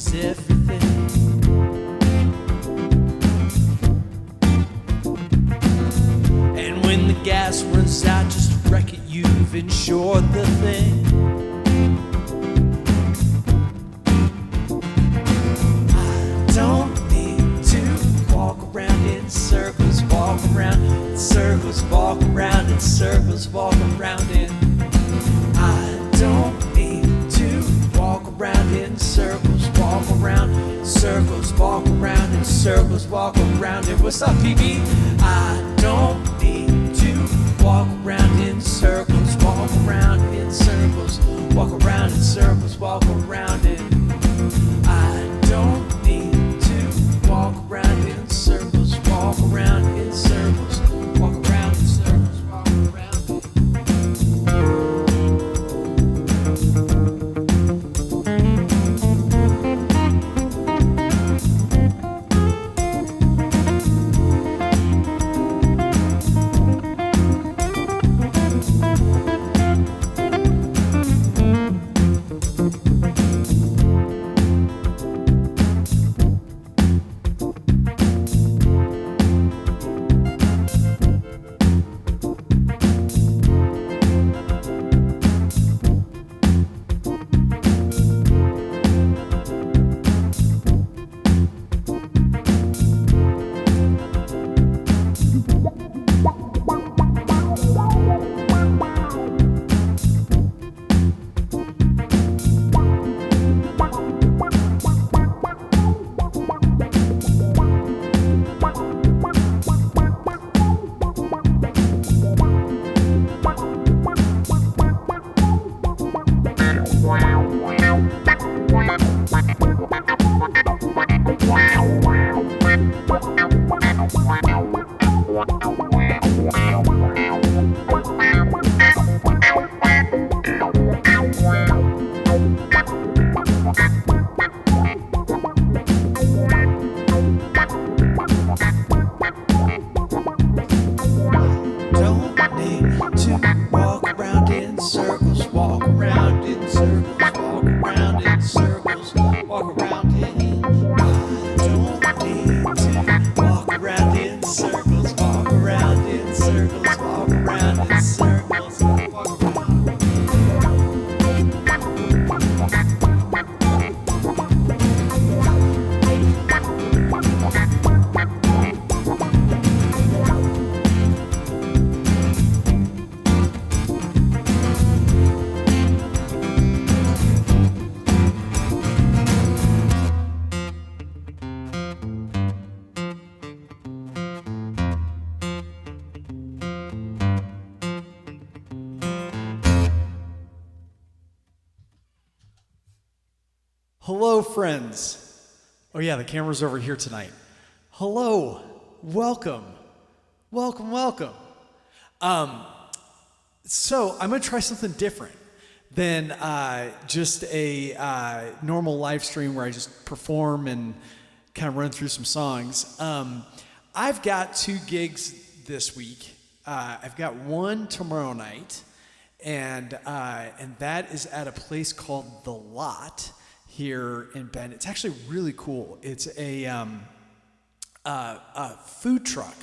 is everything. And when the gas runs out, just wreck it, you've insured the thing. I don't need to walk around in circles, walk around in circles, walk around in circles, walk around in. I don't need to walk around in circles, walk around in circles, walk around in circles, walk around in. What's up, PB? I don't need to walk around in circles, walk around in circles, walk around in circles, walk around in. I don't need to walk around in circles, walk around in circles, walk around in circles, walk around in. Hello, friends. Oh yeah, the camera's over here tonight. Hello, welcome, welcome, welcome. So I'm gonna try something different than just a normal live stream where I just perform and kind of run through some songs. I've got 2 gigs this week. I've got one tomorrow night, and that is at a place called The Lot here in Bend. It's actually really cool. It's a food truck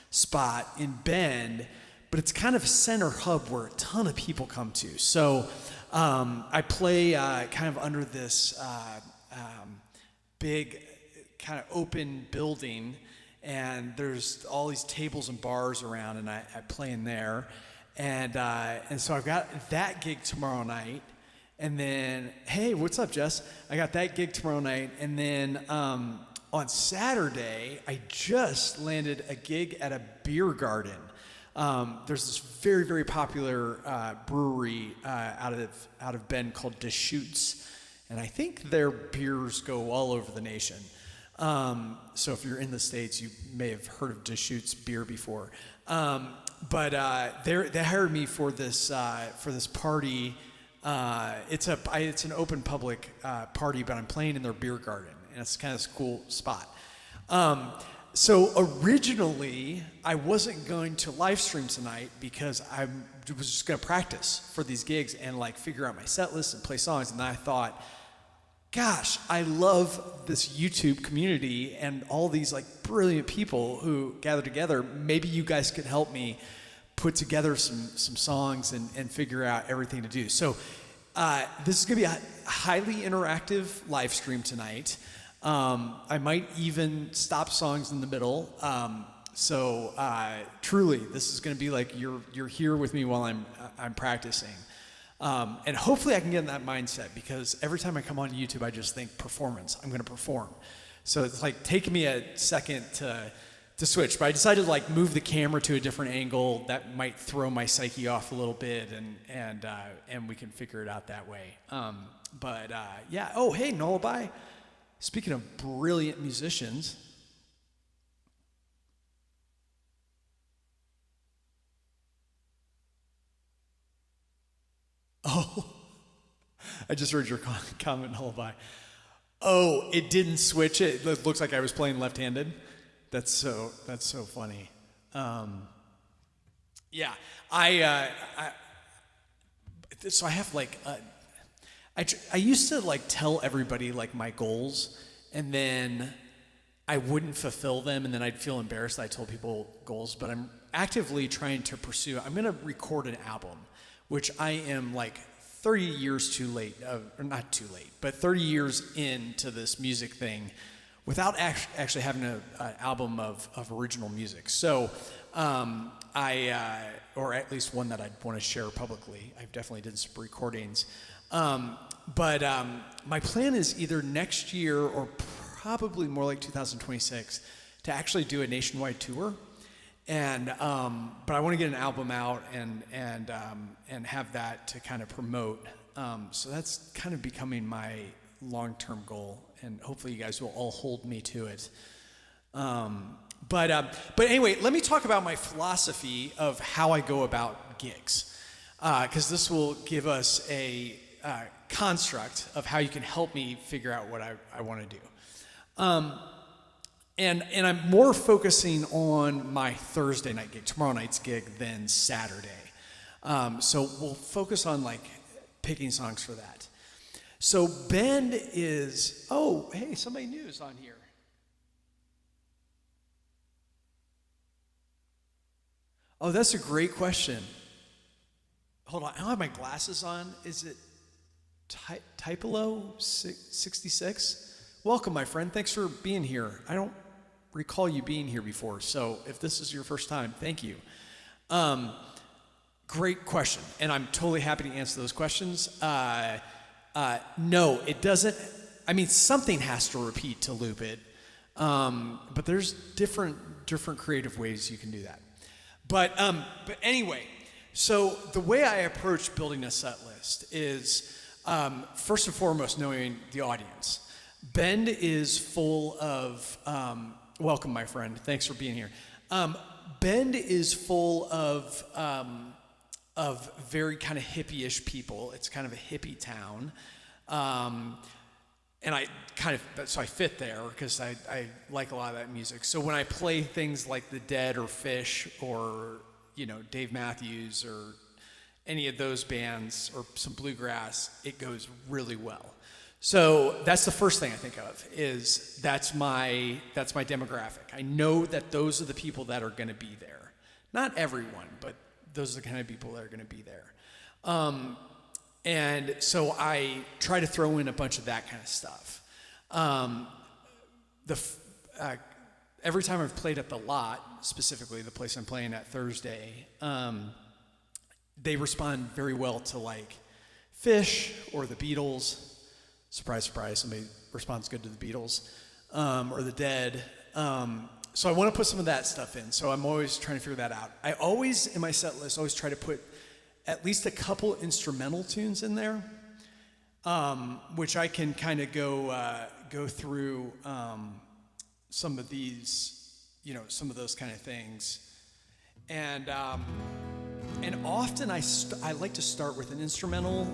spot in Bend, but it's kind of a center hub where a ton of people come to. So I play kind of under this big kind of open building, and there's all these tables and bars around, and I play in there. And so I've got that gig tomorrow night. And then, hey, what's up, Jess? I got that gig tomorrow night. And then on Saturday, I just landed a gig at a beer garden. There's this very, very popular brewery out of Bend called Deschutes. And I think their beers go all over the nation. So if you're in the States, you may have heard of Deschutes beer before. But they hired me for this party. It's an open public party, but I'm playing in their beer garden, and it's kind of a cool spot. So originally, I wasn't going to live stream tonight because I was just going to practice for these gigs and like figure out my set list and play songs. And then I thought, gosh, I love this YouTube community and all these like brilliant people who gather together. Maybe you guys could help me put together some songs and figure out everything to do. So this is gonna be a highly interactive live stream tonight. I might even stop songs in the middle. So truly, this is gonna be like you're here with me while I'm practicing. And hopefully I can get in that mindset, because every time I come on YouTube, I just think performance. I'm going to perform. So it's like taking me a second to switch. But I decided to like move the camera to a different angle that might throw my psyche off a little bit, and we can figure it out that way. Yeah. Oh, hey, Nullabye. Speaking of brilliant musicians. Oh, I just heard your comment, Nullabye. Oh, it didn't switch. It looks like I was playing left-handed. That's so funny. Yeah, so I have like, I used to like tell everybody like my goals, and then I wouldn't fulfill them, and then I'd feel embarrassed that I told people goals. But I'm actively trying to pursue. I'm going to record an album, which I am like 30 years too late, or not too late, but 30 years into this music thing without actually having an album of original music. So or at least one that I'd want to share publicly. I've definitely did some recordings. But my plan is either next year or probably more like 2026 to actually do a nationwide tour. And but I want to get an album out and have that to kind of promote. So that's kind of becoming my long-term goal, and hopefully you guys will all hold me to it. But anyway, let me talk about my philosophy of how I go about gigs, because this will give us a construct of how you can help me figure out what I want to do. And I'm more focusing on my Thursday night gig, tomorrow night's gig, than Saturday. So we'll focus on like picking songs for that. So Bend is, oh, hey, somebody new is on here. Oh, that's a great question. Hold on, I don't have my glasses on. Is it Typolo 66? Welcome, my friend. Thanks for being here. I don't recall you being here before, so if this is your first time, thank you. Great question, and I'm totally happy to answer those questions. No, it doesn't. I mean, something has to repeat to loop it, but there's different creative ways you can do that. But anyway, so the way I approach building a set list is first and foremost knowing the audience. Bend is full of welcome, my friend. Thanks for being here. Bend is full of very kind of hippie-ish people. It's kind of a hippie town. And I fit there because I like a lot of that music. So when I play things like The Dead or Phish or, Dave Matthews or any of those bands or some bluegrass, it goes really well. So that's the first thing I think of, is that's my demographic. I know that those are the people that are going to be there. Not everyone, but those are the kind of people that are going to be there. And so I try to throw in a bunch of that kind of stuff. Every time I've played at the Lot, specifically the place I'm playing at Thursday, they respond very well to like Phish or the Beatles. Surprise, surprise, somebody responds good to the Beatles, or the Dead. So I want to put some of that stuff in. So I'm always trying to figure that out. I always, in my set list, always try to put at least a couple instrumental tunes in there, which I can kind of go through some of these, some of those kind of things. And often I like to start with an instrumental.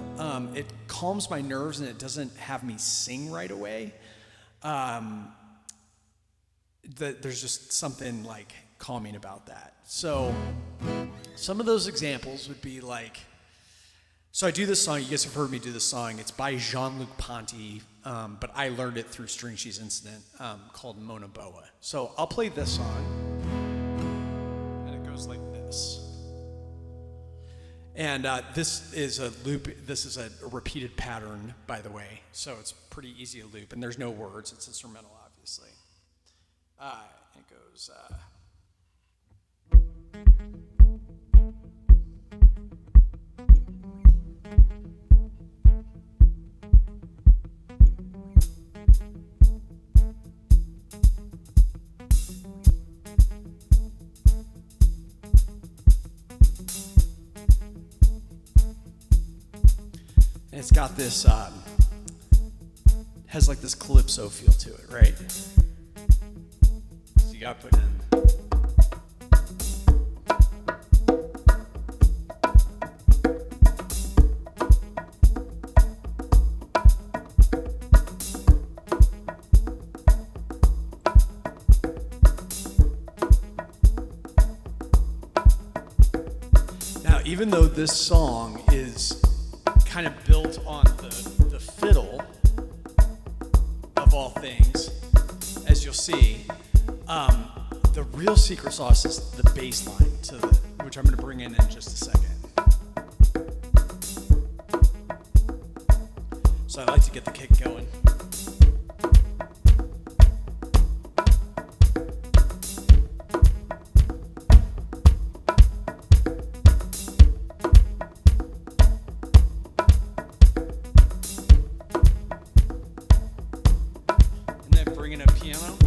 It calms my nerves and it doesn't have me sing right away. There's just something like calming about that. So some of those examples would be like, So I do this song, you guys have heard me do this song. It's by Jean-Luc Ponty, but I learned it through String Cheese Incident, called Mona Boa. So I'll play this song, and it goes like this. And this is a loop, this is a repeated pattern, by the way, so it's pretty easy to loop, and there's no words, it's instrumental, obviously. It goes... And it's got this, has like this calypso feel to it, right? So you gotta put in. Now, even though this song is kind of built on the fiddle of all things, as you'll see, the real secret sauce is the bass line, which I'm going to bring in just a second. So I like to get the kick going. Bringing a piano.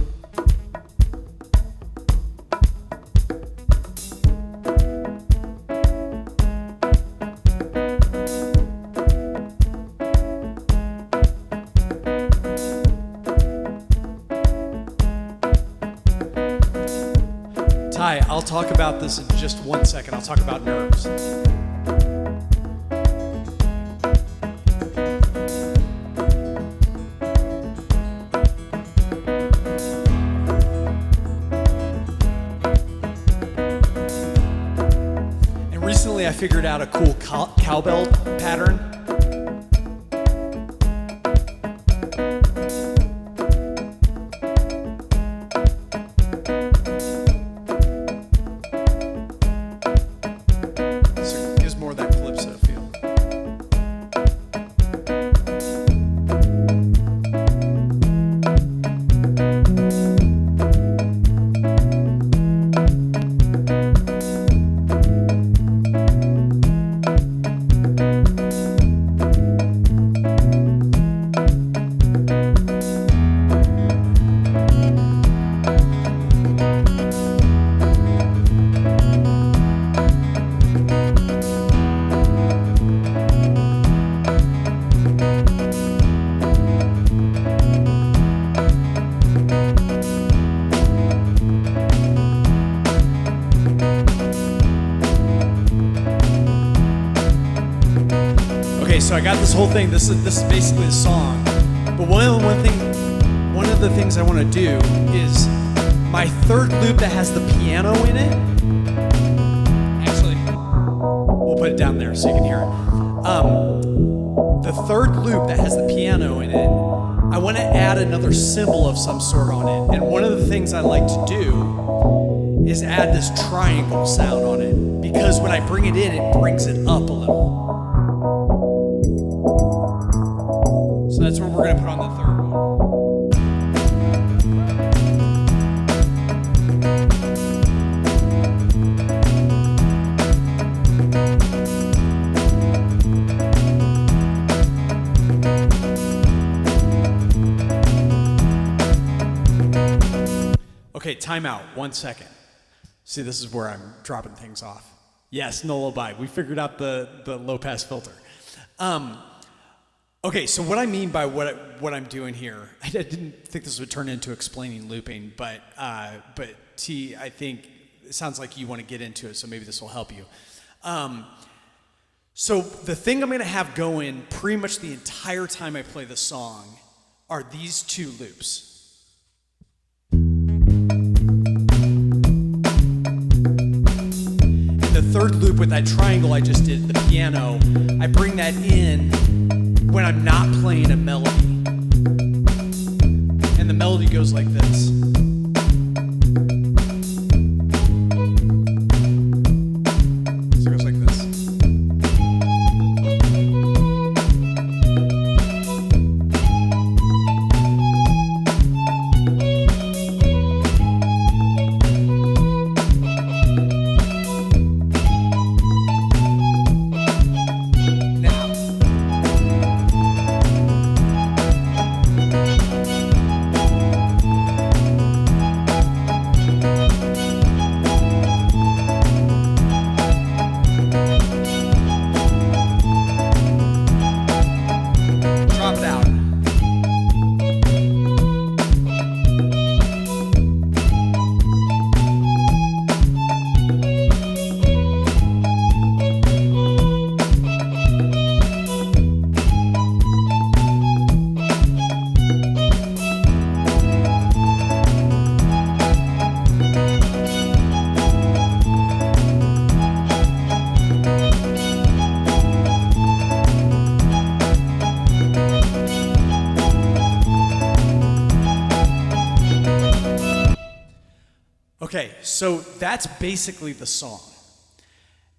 Ty, I'll talk about this in just 1 second. I'll talk about nerves. Recently, I figured out a cool cowbell pattern. So it gives more of that calypso feel. Okay, so I got this whole thing. This is basically the song. But one of the things I want to do is my third loop that has the piano in it. Actually, we'll put it down there so you can hear it. The third loop that has the piano in it, I want to add another symbol of some sort on it. And one of the things I like to do is add this triangle sound on it, because when I bring it in, it brings it up a little. So that's what we're going to put on the third one. Okay, time out. 1 second. See, this is where I'm dropping things off. Yes, nullify. We figured out the low-pass filter. Okay, so what I mean by what I'm doing here, I didn't think this would turn into explaining looping, but T, I think it sounds like you want to get into it, so maybe this will help you. So the thing I'm going to have going pretty much the entire time I play the song are these two loops. The third loop with that triangle I just did, the piano, I bring that in when I'm not playing a melody. And the melody goes like this. So it goes like this. Okay, so that's basically the song.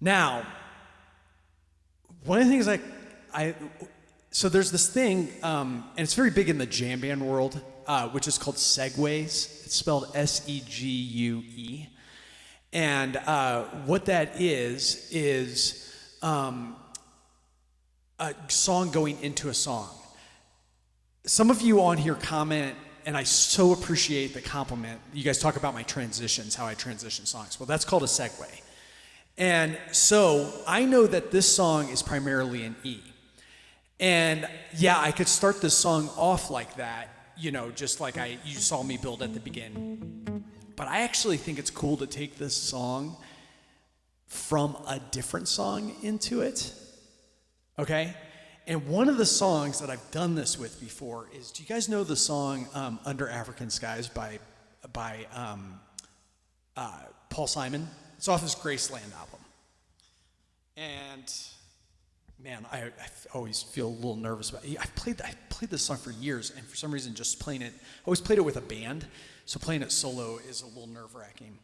Now, one of the things so there's this thing, and it's very big in the jam band world, which is called segues. It's spelled S-E-G-U-E. And what that is a song going into a song. Some of you on here comment, and I so appreciate the compliment. You guys talk about my transitions, how I transition songs. Well, that's called a segue. And so I know that this song is primarily in E. And yeah, I could start this song off like that, you know, just like you saw me build at the beginning. But I actually think it's cool to take this song from a different song into it. Okay? And one of the songs that I've done this with before is, do you guys know the song Under African Skies by Paul Simon? It's off his Graceland album. And man, I always feel a little nervous about it. I've played this song for years, and for some reason just playing it, I always played it with a band, so playing it solo is a little nerve-wracking.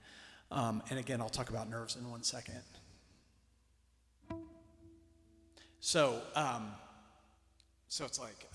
And again, I'll talk about nerves in 1 second. So it's like,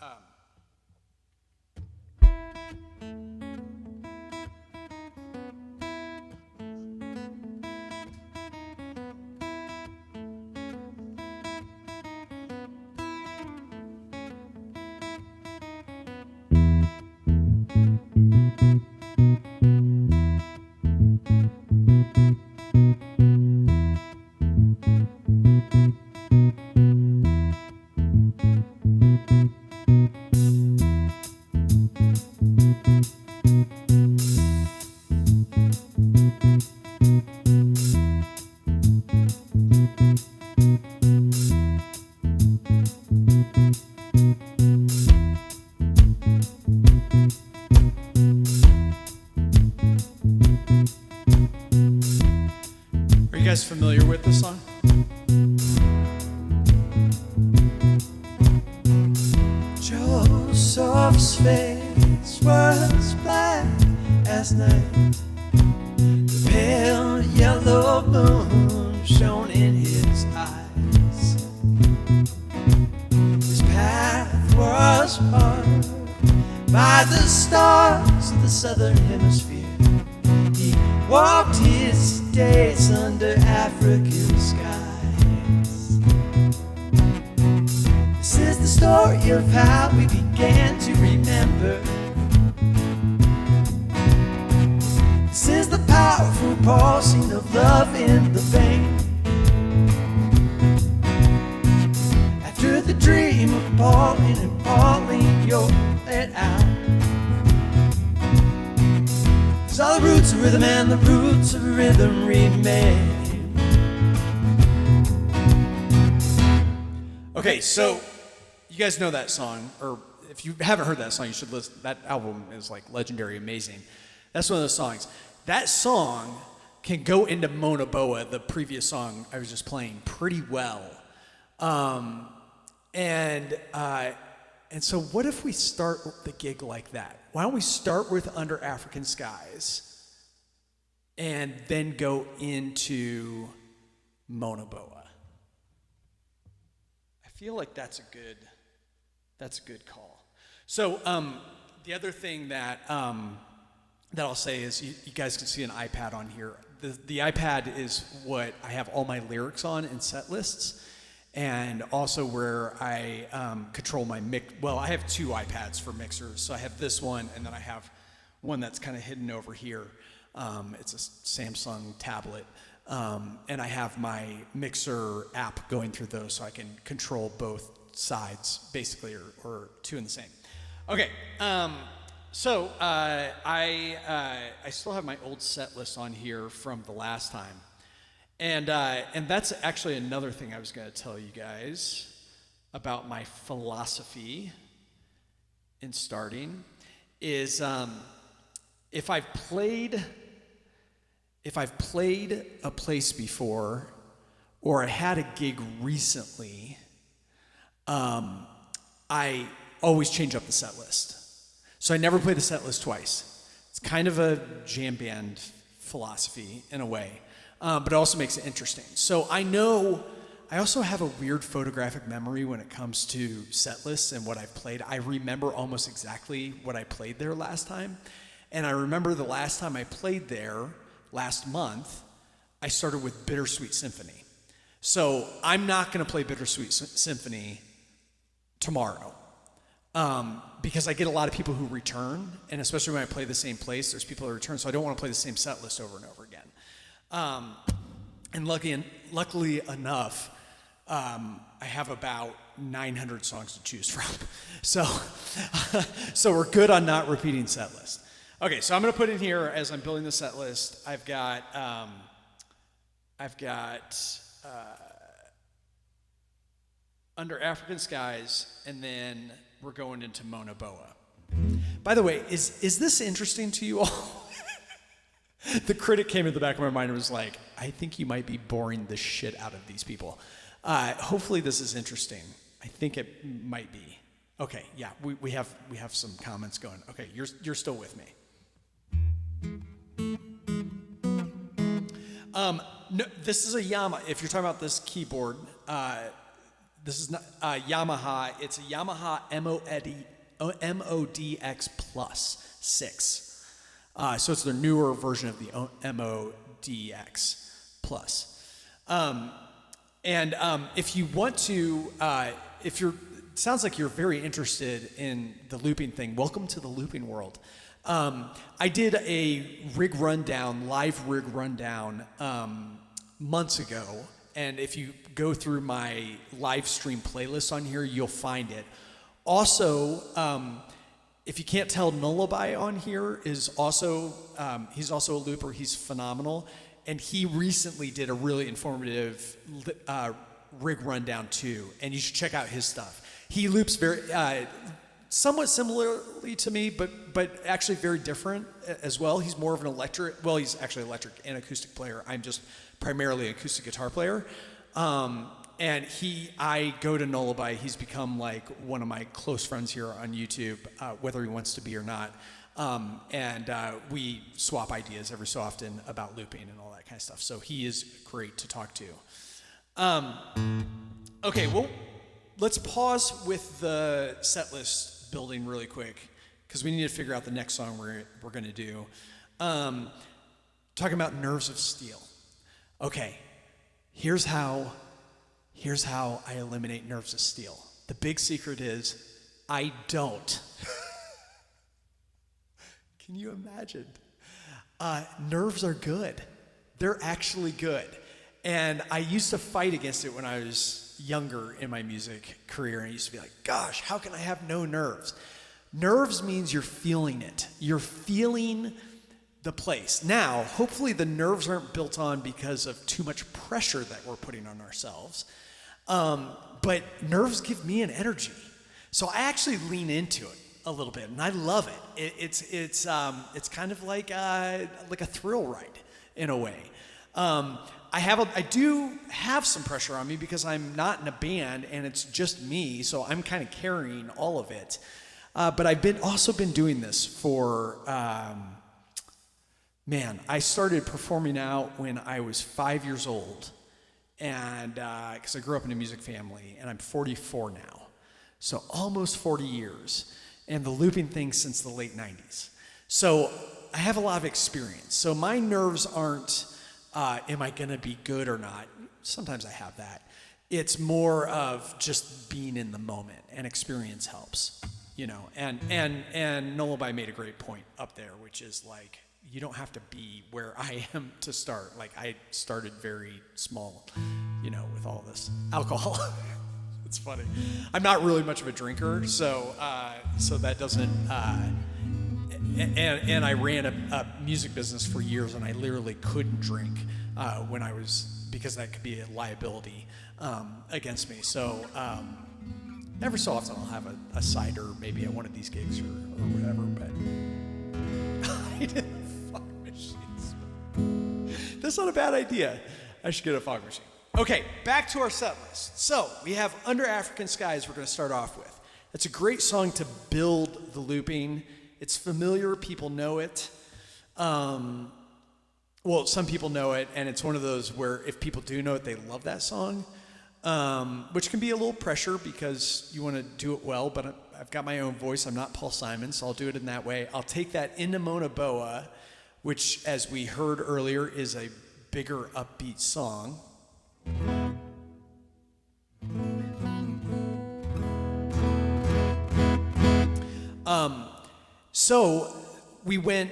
familiar with this song? Joseph's face was black as night. The pale yellow moon shone in his eyes. His path was marked by the stars of the southern hemisphere. He walked his days under African skies. This is the story of how we began to remember. This is the powerful pulsing of love in the vein. After the dream of Pauline and Pauline, you're let out. All the roots of rhythm and the roots of rhythm remain. Okay, so you guys know that song, or if you haven't heard that song, you should listen. That album is like legendary, amazing. That's one of those songs. That song can go into Mona Boa, the previous song I was just playing, pretty well. And so what if we start the gig like that? Why don't we start with Under African Skies and then go into Mona Boa? I feel like that's a good call. So the other thing that I'll say is you guys can see an iPad on here. The iPad is what I have all my lyrics on in set lists, and also where I control my mix. Well, I have two iPads for mixers. So I have this one, and then I have one that's kind of hidden over here. It's a Samsung tablet. And I have my mixer app going through those so I can control both sides, basically, or two in the same. Okay, so I still have my old set list on here from the last time. And that's actually another thing I was going to tell you guys about my philosophy in starting is if I've played a place before, or I had a gig recently, I always change up the set list. So I never play the set list twice. It's kind of a jam band philosophy in a way, but it also makes it interesting. So I also have a weird photographic memory when it comes to set lists and what I've played. I remember almost exactly what I played there last time. And I remember the last time I played there, last month, I started with Bittersweet Symphony. So I'm not going to play Bittersweet Symphony tomorrow because I get a lot of people who return, and especially when I play the same place, there's people who return, so I don't want to play the same set list over and over again. And luckily enough, I have about 900 songs to choose from. So we're good on not repeating set list. Okay, so I'm going to put in here, as I'm building the set list, I've got Under African Skies, and then we're going into Mona Boa. By the way, is this interesting to you all? The critic came in the back of my mind and was like, I think you might be boring the shit out of these people. Hopefully this is interesting. I think it might be. Okay, yeah, we have some comments going. Okay, you're still with me. No, this is a Yamaha. If you're talking about this keyboard, this is not Yamaha. It's a Yamaha MODX Plus 6. So it's the newer version of the MODX Plus. If you want to, sounds like you're very interested in the looping thing. Welcome to the looping world. I did a live rig rundown, months ago, and if you go through my live stream playlist on here, you'll find it. Also, if you can't tell, Nullabye on here is also, he's also a looper. He's phenomenal, and he recently did a really informative rig rundown too, and you should check out his stuff. He loops very somewhat similarly to me, but actually very different as well. He's more of an electric, well, he's actually electric and acoustic player. I'm just primarily an acoustic guitar player. And I go to Nullabye. He's become like one of my close friends here on YouTube, whether he wants to be or not. We swap ideas every so often about looping and all that kind of stuff. So he is great to talk to. Okay, well, let's pause with the set list building really quick because we need to figure out the next song we're going to do. Talking about Nerves of Steel. Okay, here's how I eliminate Nerves of Steel. The big secret is I don't. Can you imagine? Nerves are good. They're actually good. And I used to fight against it when I was younger in my music career. And I used to be like, gosh, how can I have no nerves? Nerves means you're feeling it. You're feeling the place. Now, hopefully the nerves aren't built on because of too much pressure that we're putting on ourselves. But nerves give me an energy. So I actually lean into it a little bit, and I love it. It's kind of like a thrill ride in a way. I do have some pressure on me because I'm not in a band and it's just me, so I'm kind of carrying all of it. But I've also been doing this for, I started performing out when I was 5 years old, and because I grew up in a music family, and I'm 44 now, so almost 40 years, and the looping thing since the late 90s. So I have a lot of experience. So my nerves aren't, am I gonna be good or not? Sometimes I have that. It's more of just being in the moment, and experience helps, you know. And Nullabye made a great point up there, which is like, you don't have to be where I am to start. Like, I started very small, you know, with all this alcohol. It's funny. I'm not really much of a drinker, so that doesn't. And I ran a music business for years, and I literally couldn't drink when I was, because that could be a liability against me. So every so often I'll have a cider, maybe at one of these gigs or whatever. But I didn't. That's not a bad idea. I should get a fog machine. Okay, back to our set list. So we have Under African Skies we're going to start off with. It's a great song to build the looping. It's familiar, people know it. Well, some people know it, and it's one of those where if people do know it, they love that song, which can be a little pressure because you want to do it well, but I've got my own voice. I'm not Paul Simon, so I'll do it in that way. I'll take that into Mona Boa, which, as we heard earlier, is a bigger, upbeat song. So we went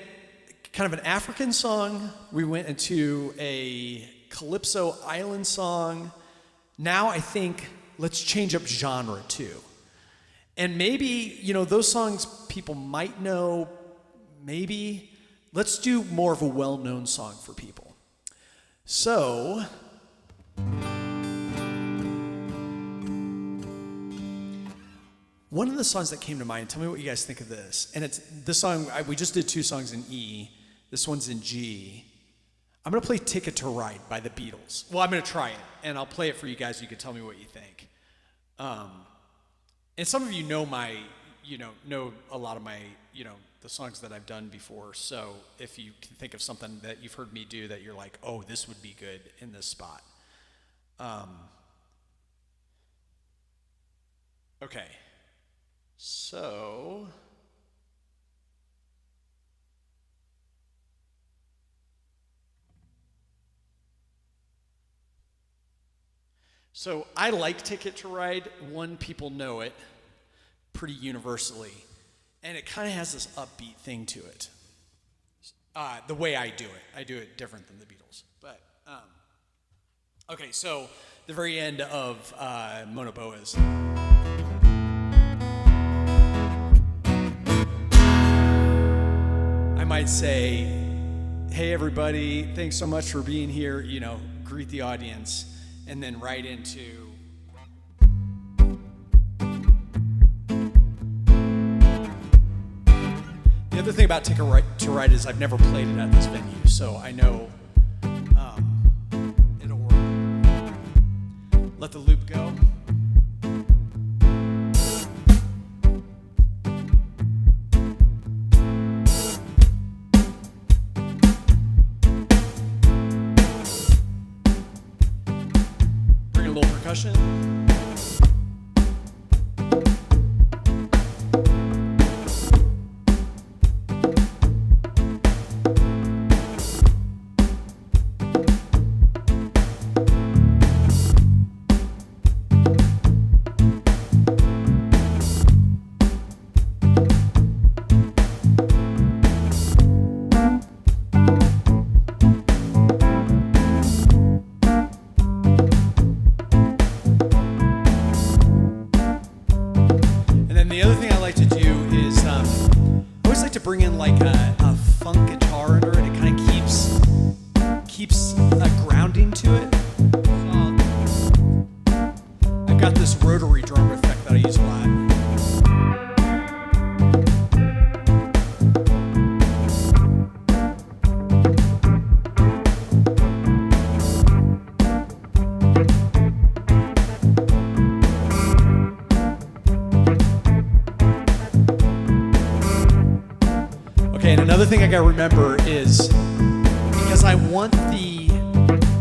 kind of an African song. We went into a Calypso Island song. Now I think let's change up genre too. And maybe, you know, those songs people might know, maybe. Let's do more of a well-known song for people. So, one of the songs that came to mind, tell me what you guys think of this. And it's this song, we just did 2 songs in E. This one's in G. I'm going to play Ticket to Ride by the Beatles. Well, I'm going to try it, and I'll play it for you guys. You can tell me what you think. And some of you know know a lot of my, the songs that I've done before. So if you can think of something that you've heard me do that you're like, oh, this would be good in this spot. Okay. So I like Ticket to Ride. One, people know it pretty universally. And it kind of has this upbeat thing to it. The way I do it different than the Beatles. But, okay, so the very end of Mona Boa's. I might say, hey everybody, thanks so much for being here, greet the audience, and then right into... The other thing about Ticket to Ride is I've never played it at this venue, so I know it'll work. Let the loop go. Bring a little percussion. Bring in like a funk guitar under it. It kind of keeps a grounding to it. I've got this rotary drum effect that I use a lot. thing I gotta remember is, because I want the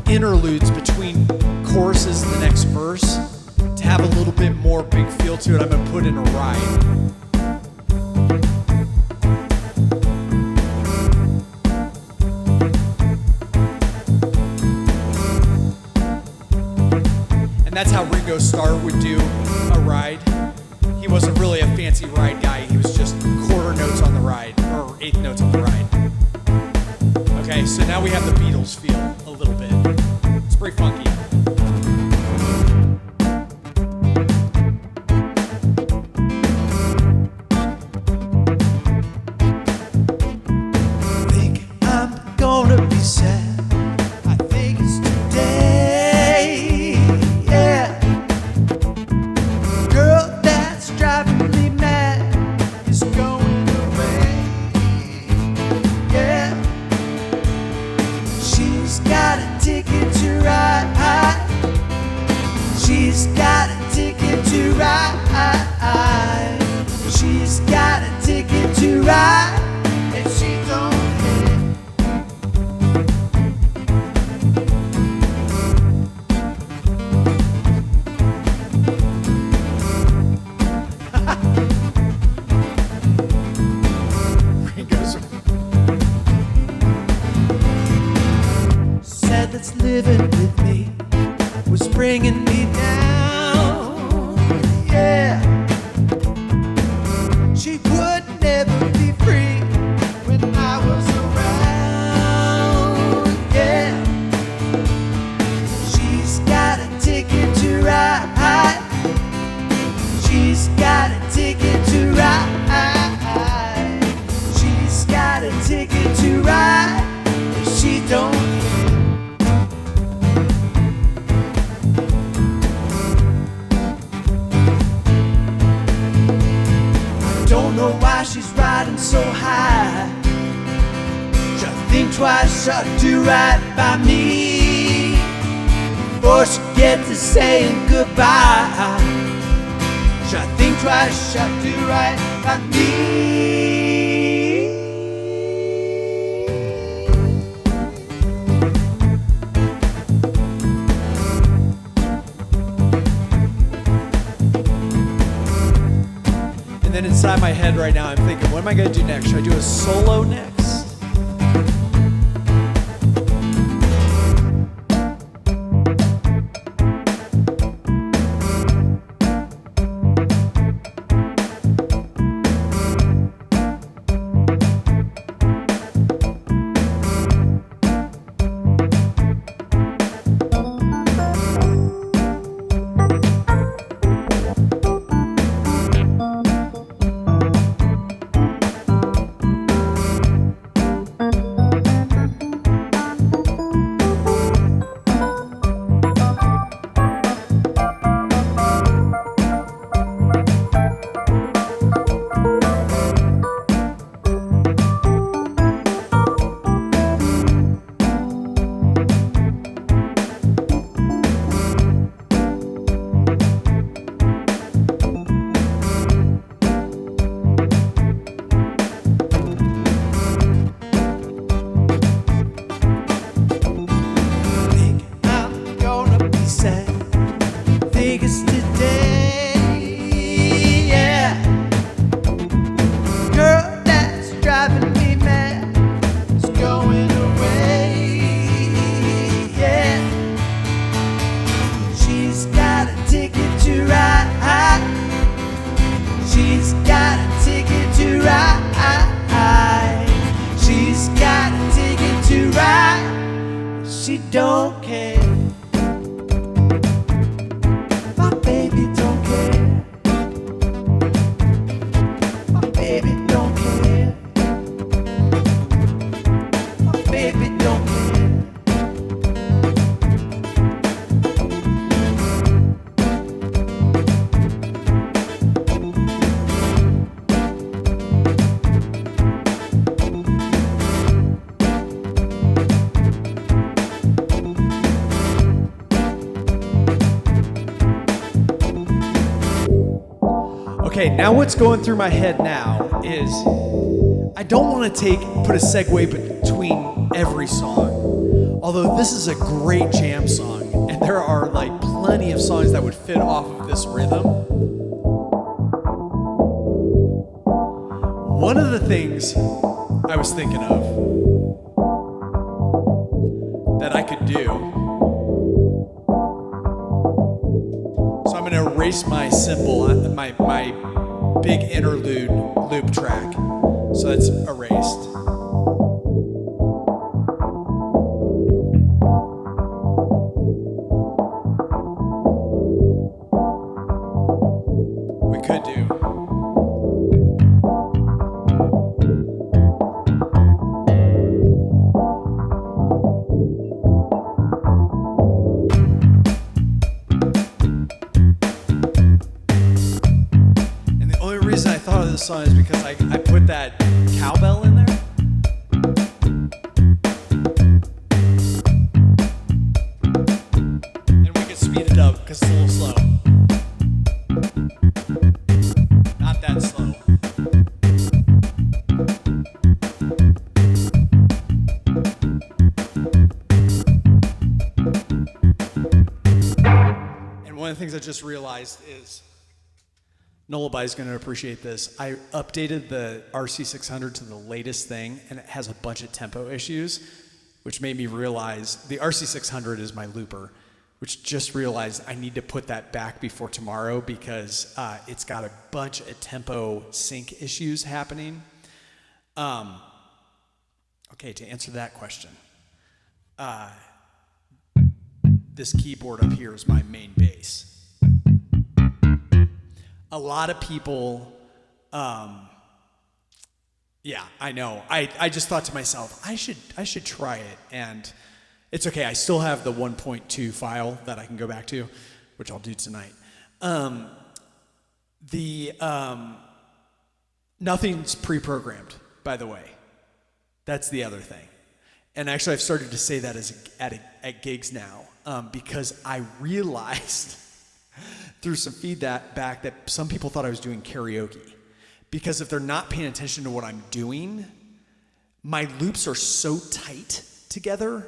interludes between choruses and the next verse to have a little bit more big feel to it, I'm gonna put in a ride. And that's how Ringo Starr would do a ride. He wasn't really a fancy ride guy, he was just quarter notes on the ride, or eighth notes on the ride. Okay, so now we have the Beatles feel a little bit. It's pretty funky. I think I'm gonna be sad. I think it's today. Yeah. Girl that's driving me mad is going away. Yeah. She's got a ticket to ride. She's got a ticket to ride. She's got a ticket to ride, and she don't care. Ringo's Said that's living with me was bringing me down. Yeah. She would never be free when I was around. Yeah. She's got a ticket to ride. She's got a ticket to ride. She's got a ticket to ride, and she don't care. Don't know why she's riding so high. She'll think twice, she'll do right by me before she get to saying goodbye. She'll think twice, she'll do right by me. And then inside my head right now, I'm thinking, what am I gonna do next? Should I do a solo next? Vegas today, yeah. Girl that's driving me mad is going away, yeah. She's got a ticket to ride. She's got a ticket to ride. She's got a ticket to ride. She don't care. Baby don't care. My baby don't care. My baby don't care. Okay, now what's going through my head now is I don't want to put a segue between every song. Although this is a great jam song, and there are like plenty of songs that would fit off of this rhythm. One of the things I was thinking of that I could do, so I'm going to erase my cymbal, my big interlude loop track. So that's erased. We could do. And the only reason I thought of this song is because I put that cowbell in there. And we could speed it up because it's a little slow. Not that slow. And one of the things I just realized is Nullabye's going to appreciate this. I updated the RC600 to the latest thing, and it has a bunch of tempo issues, which made me realize the RC600 is my looper, which just realized I need to put that back before tomorrow because it's got a bunch of tempo sync issues happening. Okay, to answer that question, this keyboard up here is my main bass. A lot of people, yeah, I know. I just thought to myself, I should try it, and it's okay. I still have the 1.2 file that I can go back to, which I'll do tonight. Nothing's pre-programmed, by the way. That's the other thing. And actually, I've started to say that at gigs now because I realized through some feedback that some people thought I was doing karaoke. Because if they're not paying attention to what I'm doing, my loops are so tight together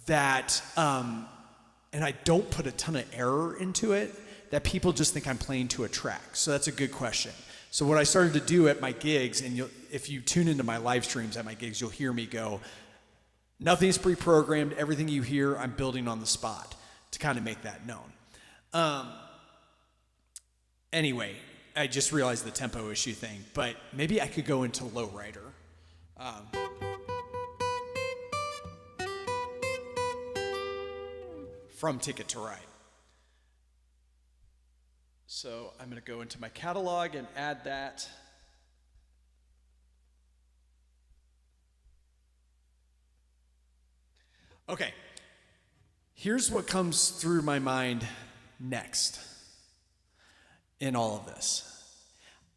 that, and I don't put a ton of error into it, that people just think I'm playing to a track. So that's a good question. So what I started to do at my gigs, and if you tune into my live streams at my gigs, you'll hear me go, nothing's pre-programmed, everything you hear, I'm building on the spot to kind of make that known. Anyway, I just realized the tempo issue thing, but maybe I could go into lowrider. From Ticket to Ride. So I'm going to go into my catalog and add that. Okay, here's what comes through my mind next in all of this.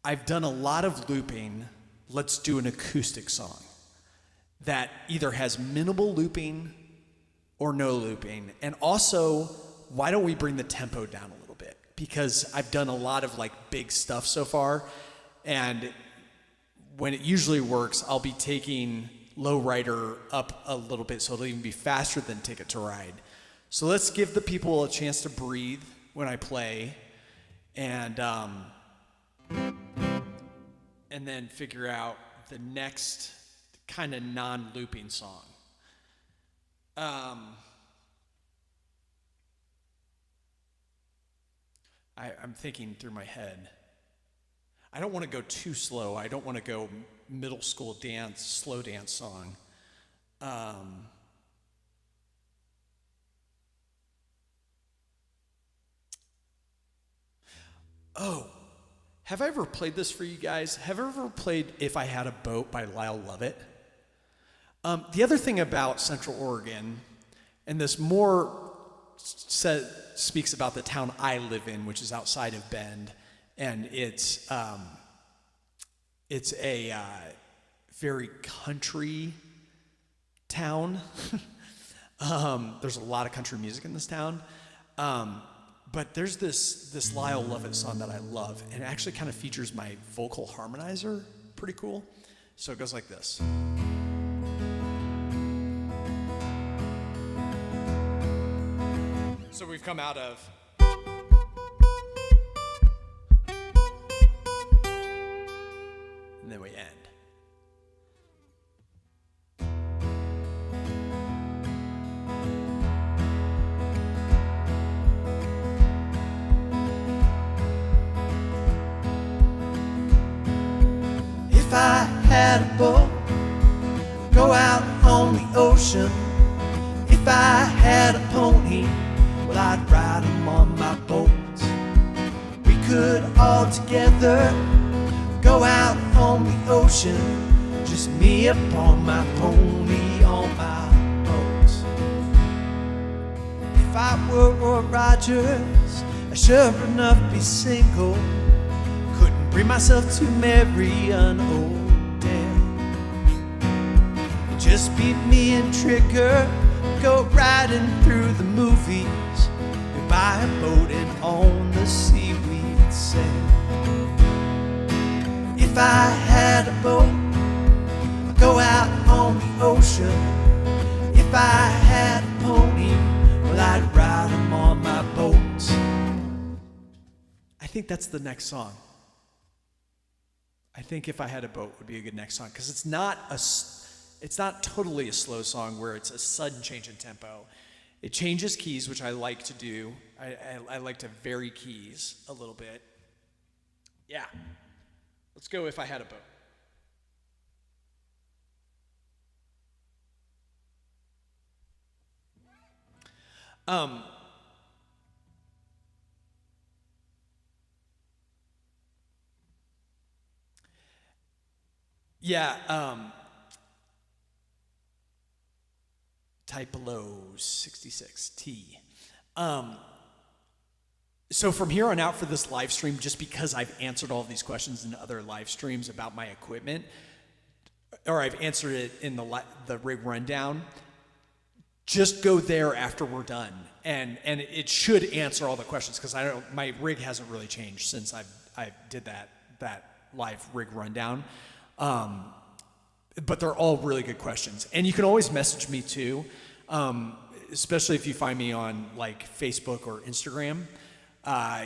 I've done a lot of looping. Let's do an acoustic song that either has minimal looping or no looping. And also, why don't we bring the tempo down a little bit? Because I've done a lot of like big stuff so far, and when it usually works, I'll be taking lowrider up a little bit so it'll even be faster than Ticket to Ride. So let's give the people a chance to breathe when I play, and then figure out the next kind of non-looping song. I'm thinking through my head. I don't want to go too slow. I don't want to go middle school dance, slow dance song. Oh, have I ever played this for you guys? Have I ever played If I Had a Boat by Lyle Lovett? The other thing about Central Oregon, and this more speaks about the town I live in, which is outside of Bend, and it's a very country town. There's a lot of country music in this town. But there's this Lyle Lovett song that I love, and it actually kind of features my vocal harmonizer. Pretty cool. So it goes like this. So we've come out of. And then we end. If I had a boat, go out on the ocean. If I had a pony, well, I'd ride him on my boat. We could all together go out on the ocean, just me upon my pony on my boat. If I were Rogers, I'd sure enough be single. Couldn't bring myself to marry an Odell. It'd just be me and Trigger, go riding through the movies. We buy a boat and on the sea we'd sail. If I had a boat, I'd go out on the ocean. If I had a pony, well, I'd ride him on my boat. I think that's the next song. I think If I Had a Boat would be a good next song, because it's not totally a slow song where it's a sudden change in tempo. It changes keys, which I like to do. I like to vary keys a little bit. Yeah. Let's go If I Had a Boat. Type below 66T. So from here on out for this live stream, just because I've answered all of these questions in other live streams about my equipment, or I've answered it in the rig rundown, just go there after we're done, and it should answer all the questions, because my rig hasn't really changed since I did that live rig rundown. But they're all really good questions, and you can always message me too, especially if you find me on like Facebook or Instagram.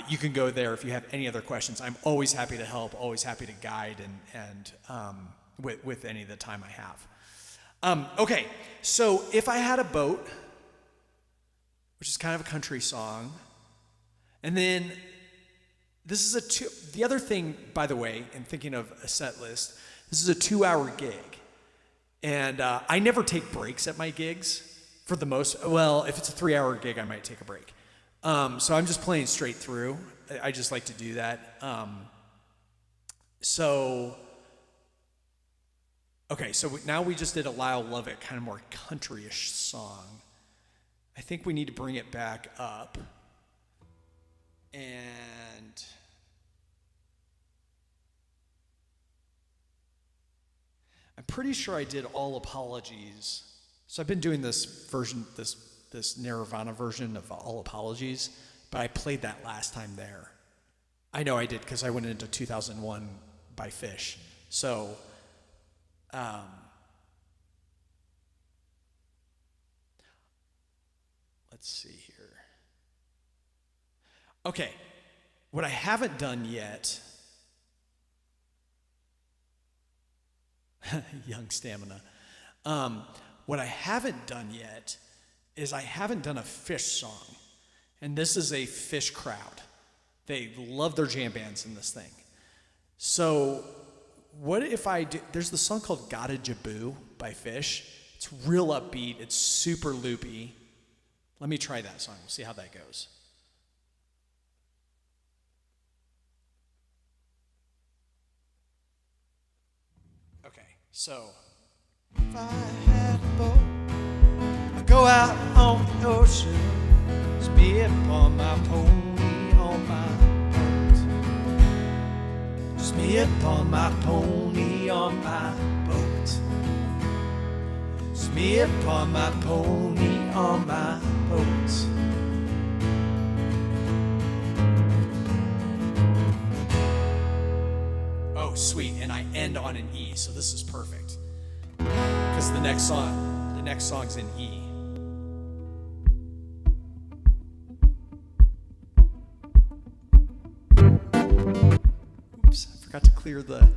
You can go there if you have any other questions. I'm always happy to help, always happy to guide, and with any of the time I have. Okay, so If I Had a Boat, which is kind of a country song, and then this is the other thing, by the way, in thinking of a set list, this is a 2-hour gig, and I never take breaks at my gigs. For the most, well, if it's a 3-hour gig, I might take a break. So I'm just playing straight through. I just like to do that. Okay, so now we just did a Lyle Lovett, kind of more country-ish song. I think we need to bring it back up. And I'm pretty sure I did All Apologies. So I've been doing this version, this Nirvana version of All Apologies, but I played that last time there. I know I did, because I went into 2001 by Phish. So, let's see here. Okay, what I haven't done yet, young stamina. What I haven't done yet is I haven't done a Phish song. And this is a Phish crowd. They love their jam bands in this thing. So what if I do, there's the song called Gotta Jaboo by Phish. It's real upbeat. It's super loopy. Let me try that song. We'll see how that goes. Okay, so If I had a boat, I'd go out on the ocean, just me upon my pony on my boat. Just me upon my pony on my boat. Just me upon my pony on my boat. oh, Oh, sweet. And I end on an E, so this is perfect. Because the next song's in E. Oops, I forgot to clear the...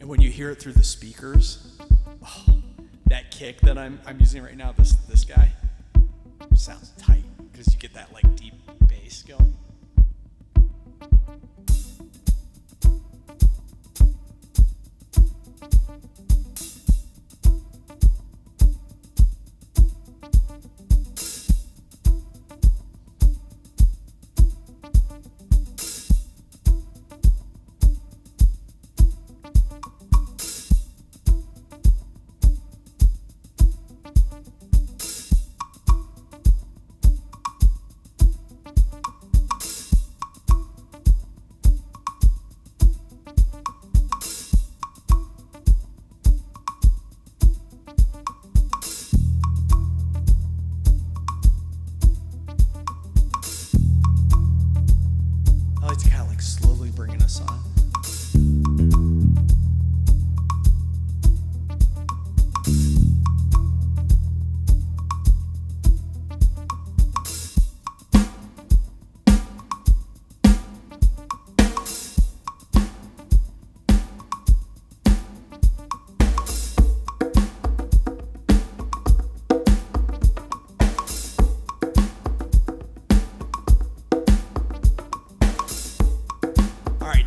And when you hear it through the speakers, oh, that kick that I'm using right now, this guy, sounds tight because you get that like deep bass going.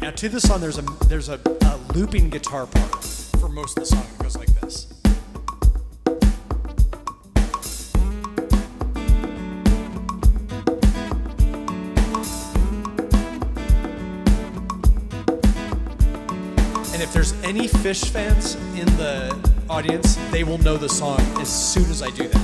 Now to the song, there's a looping guitar part for most of the song. It goes like this. And if there's any Phish fans in the audience, they will know the song as soon as I do that.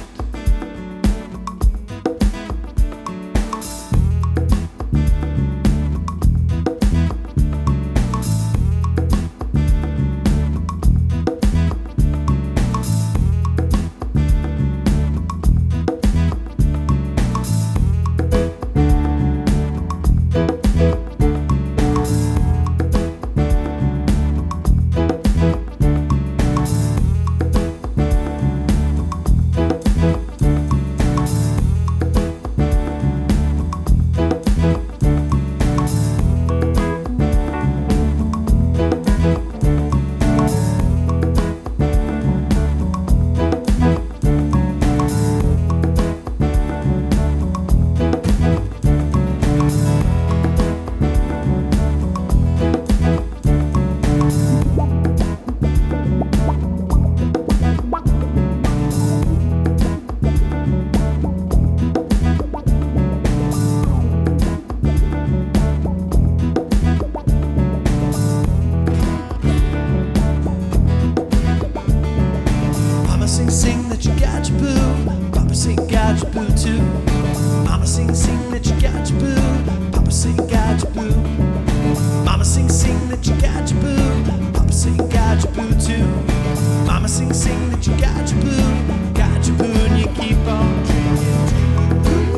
Sing that you got your boo. Papa sing got your boo too. Mama sing that you got your boo. Papa sing got your boo. Mama sing that you got your boo. Papa sing got your boo too. Mama sing that you got your boo. Got your boo and you keep on drinking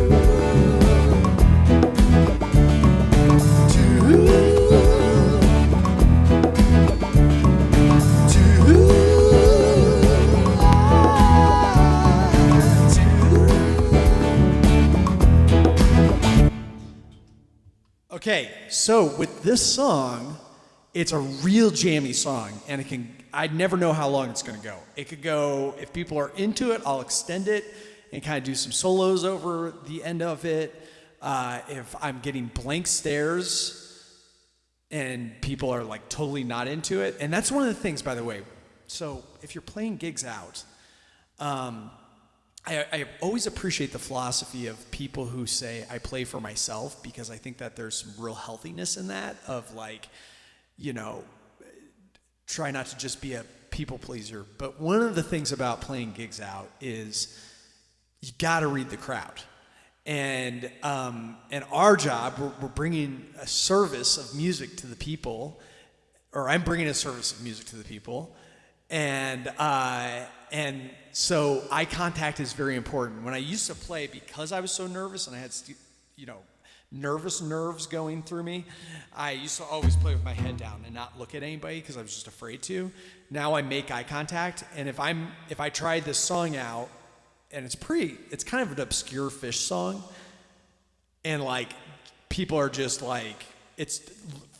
Okay, so with this song, it's a real jammy song, and I'd never know how long it's gonna go. It could go, if people are into it, I'll extend it and kind of do some solos over the end of it. If I'm getting blank stares and people are like totally not into it, and that's one of the things, by the way. So if you're playing gigs out, I always appreciate the philosophy of people who say, I play for myself, because I think that there's some real healthiness in that of like, you know, try not to just be a people pleaser. But one of the things about playing gigs out is you got to read the crowd. And our job, we're bringing a service of music to the people, or I'm bringing a service of music to the people. And so eye contact is very important. When I used to play, because I was so nervous and I had nervous nerves going through me, I used to always play with my head down and not look at anybody because I was just afraid to. Now I make eye contact, and if I tried this song out, and it's kind of an obscure Phish song, and like people are just like,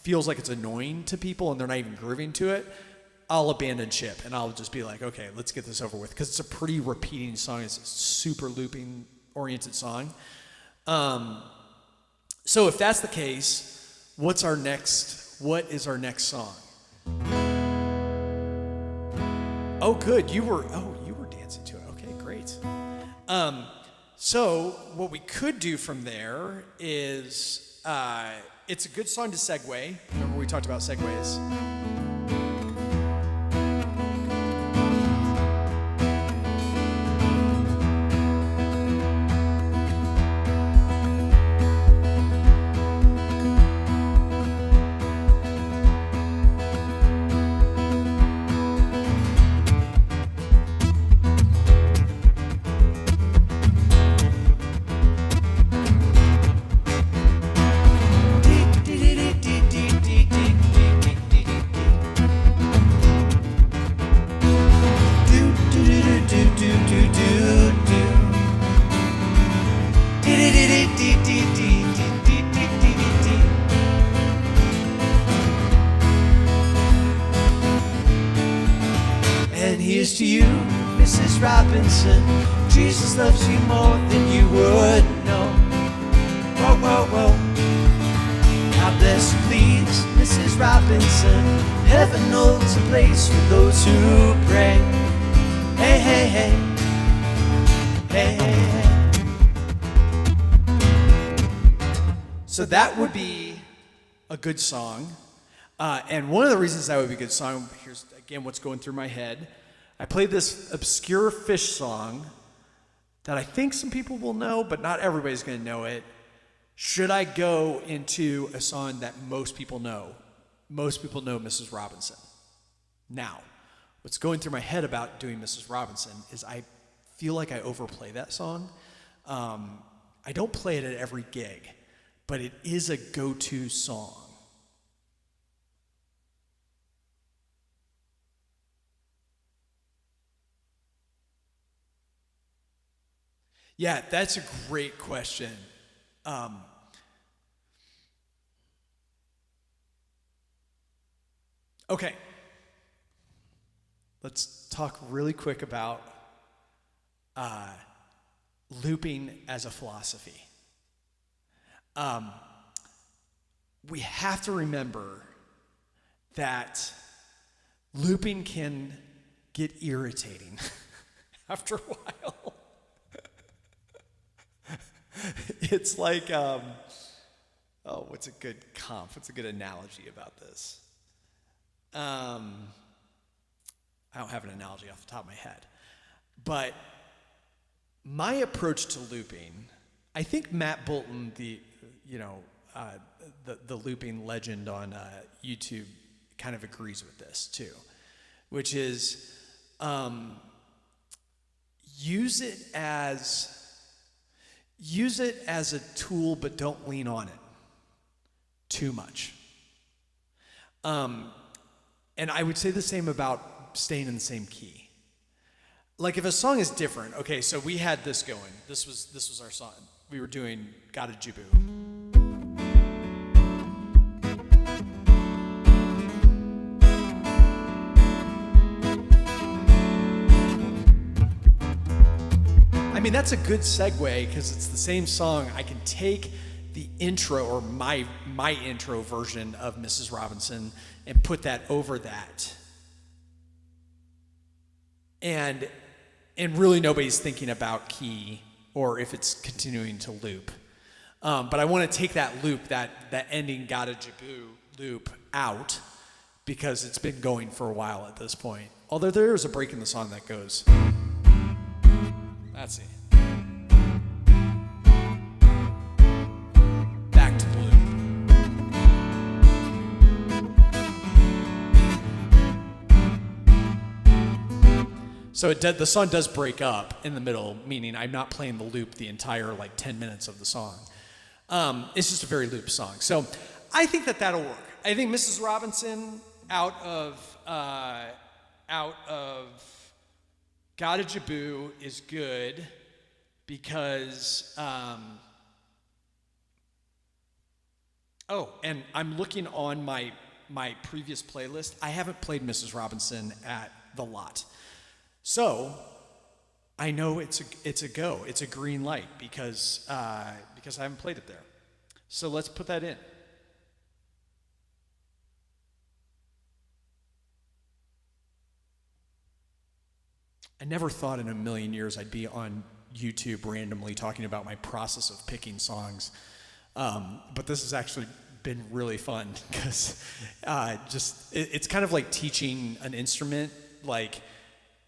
feels like it's annoying to people and they're not even grooving to it, I'll abandon ship and I'll just be like, okay, let's get this over with, because it's a pretty repeating song. It's a super looping oriented song. So if that's the case, what is our next song? Oh, good. You were dancing to it. Okay, great. So what we could do from there is, it's a good song to segue. Remember we talked about segues. Here's to you, Mrs. Robinson. Jesus loves you more than you would know. Whoa, whoa, whoa. God bless you, please, Mrs. Robinson. Heaven holds a place for those who pray. Hey, hey, hey. Hey, hey, hey. So that would be a good song. And one of the reasons that would be a good song, here's again what's going through my head. I played this obscure Phish song that I think some people will know, but not everybody's going to know it. Should I go into a song that most people know? Most people know Mrs. Robinson. Now, what's going through my head about doing Mrs. Robinson is I feel like I overplay that song. I don't play it at every gig, but it is a go-to song. Yeah, that's a great question. Okay, let's talk really quick about looping as a philosophy. We have to remember that looping can get irritating after a while. It's like, what's a good comp? What's a good analogy about this? I don't have an analogy off the top of my head. But my approach to looping, I think Matt Bolton, the looping legend on YouTube, kind of agrees with this too, which is use it as a tool, but don't lean on it too much. And I would say the same about staying in the same key. Like if a song is different, okay, so we had this going. This was our song. We were doing Gotta Jaboo. I mean, that's a good segue because it's the same song. I can take the intro or my intro version of Mrs. Robinson and put that over that. And really nobody's thinking about key or if it's continuing to loop. But I want to take that loop, that ending Gotta Jaboo loop out because it's been going for a while at this point. Although there is a break in the song that goes. That's it. Back to the loop. So the song does break up in the middle, meaning I'm not playing the loop the entire 10 minutes of the song. It's just a very loop song. So I think that'll work. I think Mrs. Robinson out of Gotta Jaboo is good because and I'm looking on my previous playlist. I haven't played Mrs. Robinson at the lot. So I know it's a go. It's a green light because I haven't played it there. So let's put that in. I never thought in a million years I'd be on YouTube randomly talking about my process of picking songs. But this has actually been really fun because it's kind of like teaching an instrument. Like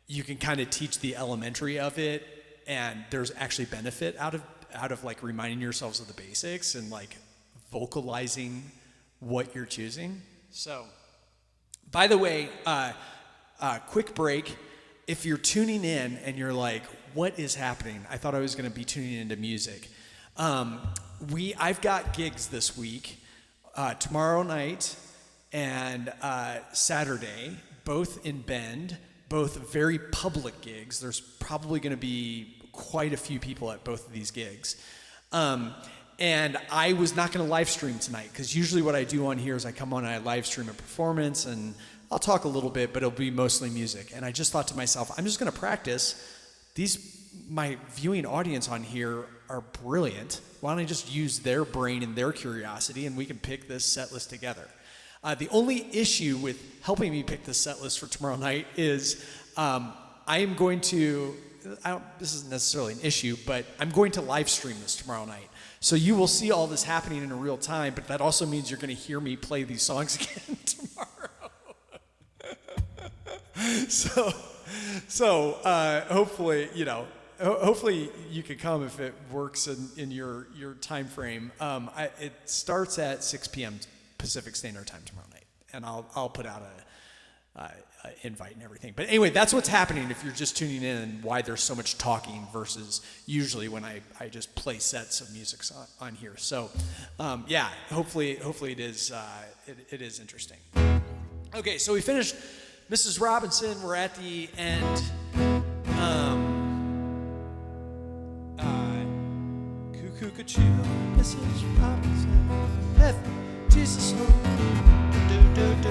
you can kind of teach the elementary of it, and there's actually benefit out of like reminding yourselves of the basics and like vocalizing what you're choosing. So, by the way, quick break. If you're tuning in and you're like, what is happening? I thought I was going to be tuning into music. I've got gigs this week, tomorrow night and Saturday, both in Bend, both very public gigs. There's probably going to be quite a few people at both of these gigs. And I was not going to live stream tonight because usually what I do on here is I come on and I live stream a performance and I'll talk a little bit, but it'll be mostly music. And I just thought to myself, I'm just going to practice. My viewing audience on here are brilliant. Why don't I just use their brain and their curiosity and we can pick this set list together? The only issue with helping me pick this set list for tomorrow night is I am going to, this isn't necessarily an issue, but I'm going to live stream this tomorrow night. So you will see all this happening in real time, but that also means you're going to hear me play these songs again tomorrow. So hopefully, hopefully you can come if it works in your time frame. It starts at 6 p.m. Pacific Standard Time tomorrow night, and I'll put out a invite and everything. But anyway, that's what's happening if you're just tuning in, and why there's so much talking versus usually when I just play sets of music on here. So yeah, hopefully it is interesting. Okay, so we finished Mrs. Robinson. We're at the end. Cuckoo, cuckoo, Mrs. Robinson. F, Jesus, do, do, do.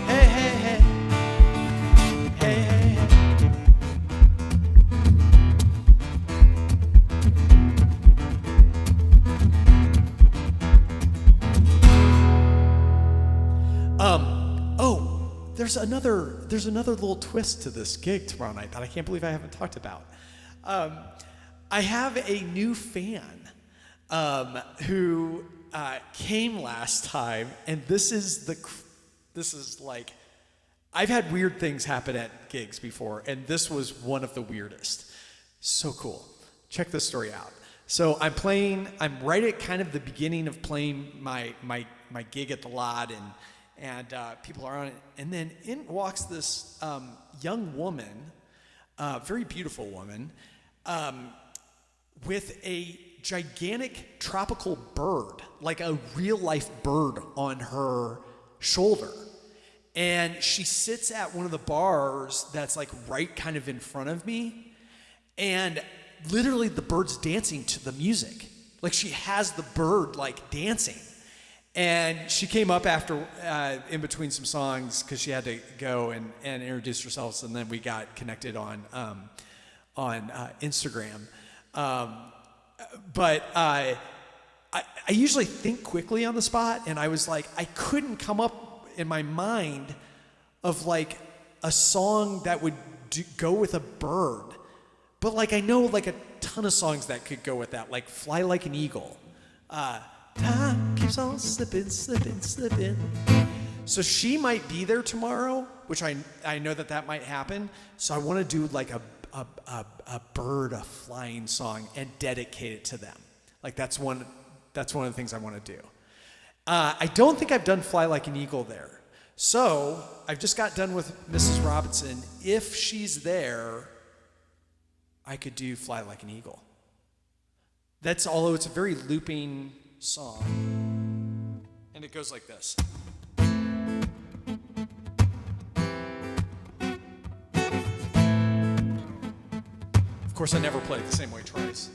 Hey, hey, hey. Hey, hey, hey. There's another little twist to this gig tomorrow night that I can't believe I haven't talked about. I have a new fan who came last time, and this is like, I've had weird things happen at gigs before, and this was one of the weirdest. So cool. Check this story out. So I'm right at kind of the beginning of playing my gig at the lot, and people are on it. And then in walks this young woman, very beautiful woman, with a gigantic tropical bird, like a real life bird on her shoulder. And she sits at one of the bars that's like right kind of in front of me. And literally the bird's dancing to the music. Like she has the bird like dancing. And she came up after, in between some songs, because she had to go and introduce herself, and then we got connected on Instagram. But I usually think quickly on the spot, and I was like, I couldn't come up in my mind of like a song that would go with a bird. But like I know like a ton of songs that could go with that, like Fly Like an Eagle. Time keeps on slipping, slipping, slipping. So she might be there tomorrow, which I know that might happen. So I want to do like a bird, a flying song, and dedicate it to them. Like that's one of the things I want to do. I don't think I've done Fly Like an Eagle there. So I've just got done with Mrs. Robinson. If she's there, I could do Fly Like an Eagle. That's, although it's a very looping song. And it goes like this. Of course, I never play it the same way twice.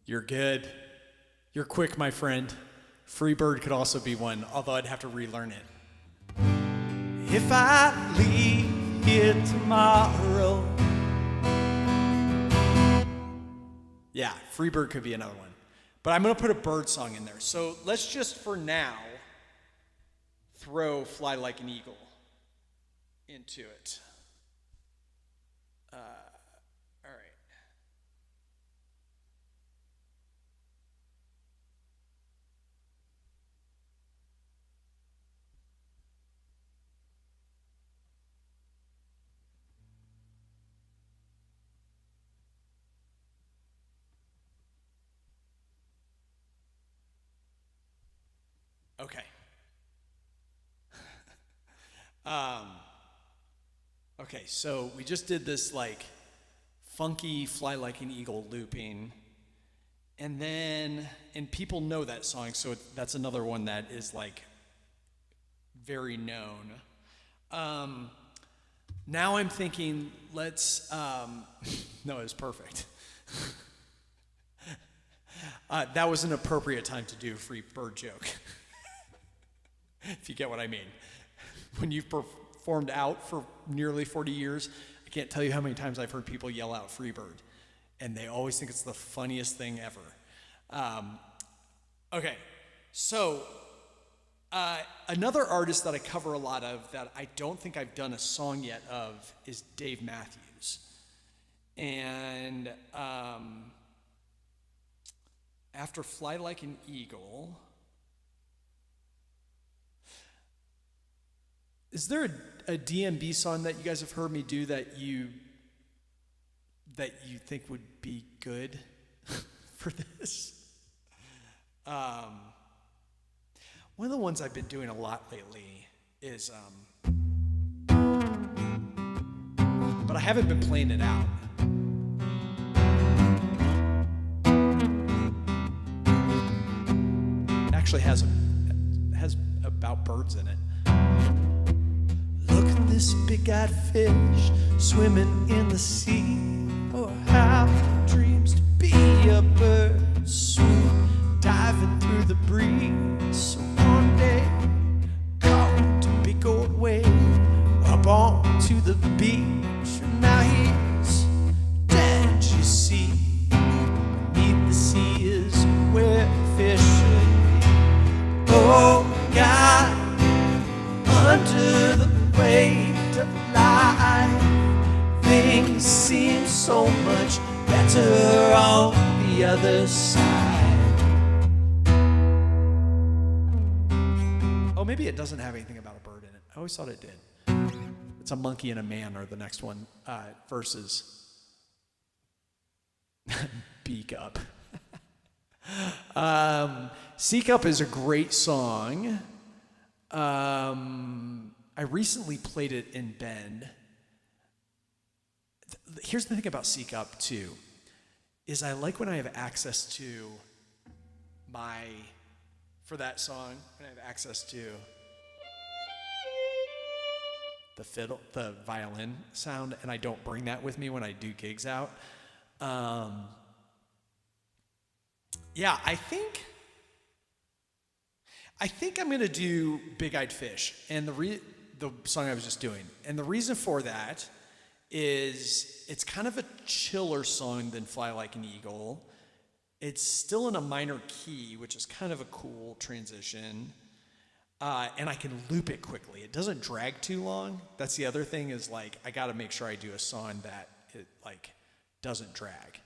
You're good. You're quick, my friend. Freebird could also be one, although I'd have to relearn it. If I leave here tomorrow. Yeah, Freebird could be another one. But I'm going to put a bird song in there. So let's just, for now, throw Fly Like an Eagle into it. All right. Okay. Okay, so we just did this like funky Fly Like an Eagle looping. And then, and people know that song, so that's another one that is like very known. Now I'm thinking, let's, no, it was perfect. That was an appropriate time to do a free bird joke. If you get what I mean. When you've performed out for nearly 40 years, I can't tell you how many times I've heard people yell out Freebird. And they always think it's the funniest thing ever. Okay, so another artist that I cover a lot of that I don't think I've done a song yet of is Dave Matthews. And after Fly Like an Eagle, is there a DMB song that you guys have heard me do that you think would be good for this? One of the ones I've been doing a lot lately is, but I haven't been playing it out. It actually has about birds in it. Look at this big-eyed fish swimming in the sea. Oh, how it dreams to be a bird, swoop, diving through the breeze. So one day, caught a big old wave up onto the beach. And now he's dead, you see. Beneath the sea is where fish should be. Oh, God, under the weight of life, things seem so much better on the other side. Oh, maybe it doesn't have anything about a bird in it. I always thought it did. It's a monkey and a man are the next one, versus Beak Up. Seek Up is a great song. I recently played it in Bend. Here's the thing about Seek Up, too, is I like when I have access to for that song, when I have access to the fiddle, the violin sound, and I don't bring that with me when I do gigs out. Yeah, I think I'm gonna do Big Eyed Fish, and the song I was just doing. And the reason for that is it's kind of a chiller song than Fly Like an Eagle. It's still in a minor key, which is kind of a cool transition. and I can loop it quickly. It doesn't drag too long. That's the other thing is like I got to make sure I do a song that it like doesn't drag.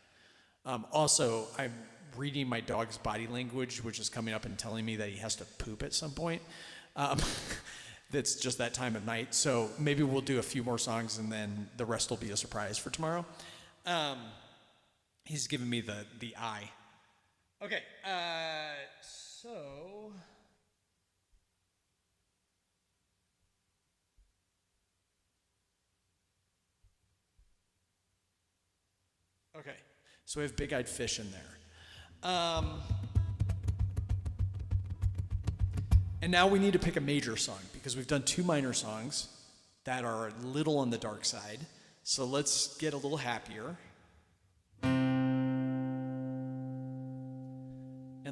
Also, I'm reading my dog's body language, which is coming up and telling me that he has to poop at some point. That's just that time of night. So maybe we'll do a few more songs and then the rest will be a surprise for tomorrow. He's giving me the eye. Okay, so... Okay, so we have Big Eyed Phish in there. And now we need to pick a major song because we've done 2 minor songs that are a little on the dark side. So let's get a little happier.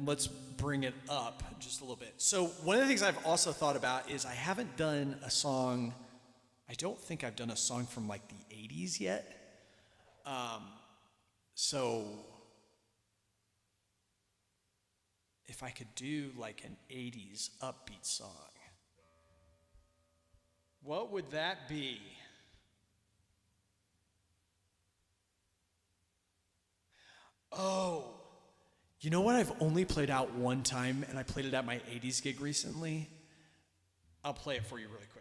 And let's bring it up just a little bit. So one of the things I've also thought about is I haven't done a song, I don't think I've done a song from like the 80s yet. So if I could do like an 80s upbeat song, what would that be? Oh, you know what I've only played out one time, and I played it at my 80s gig recently? I'll play it for you really quick.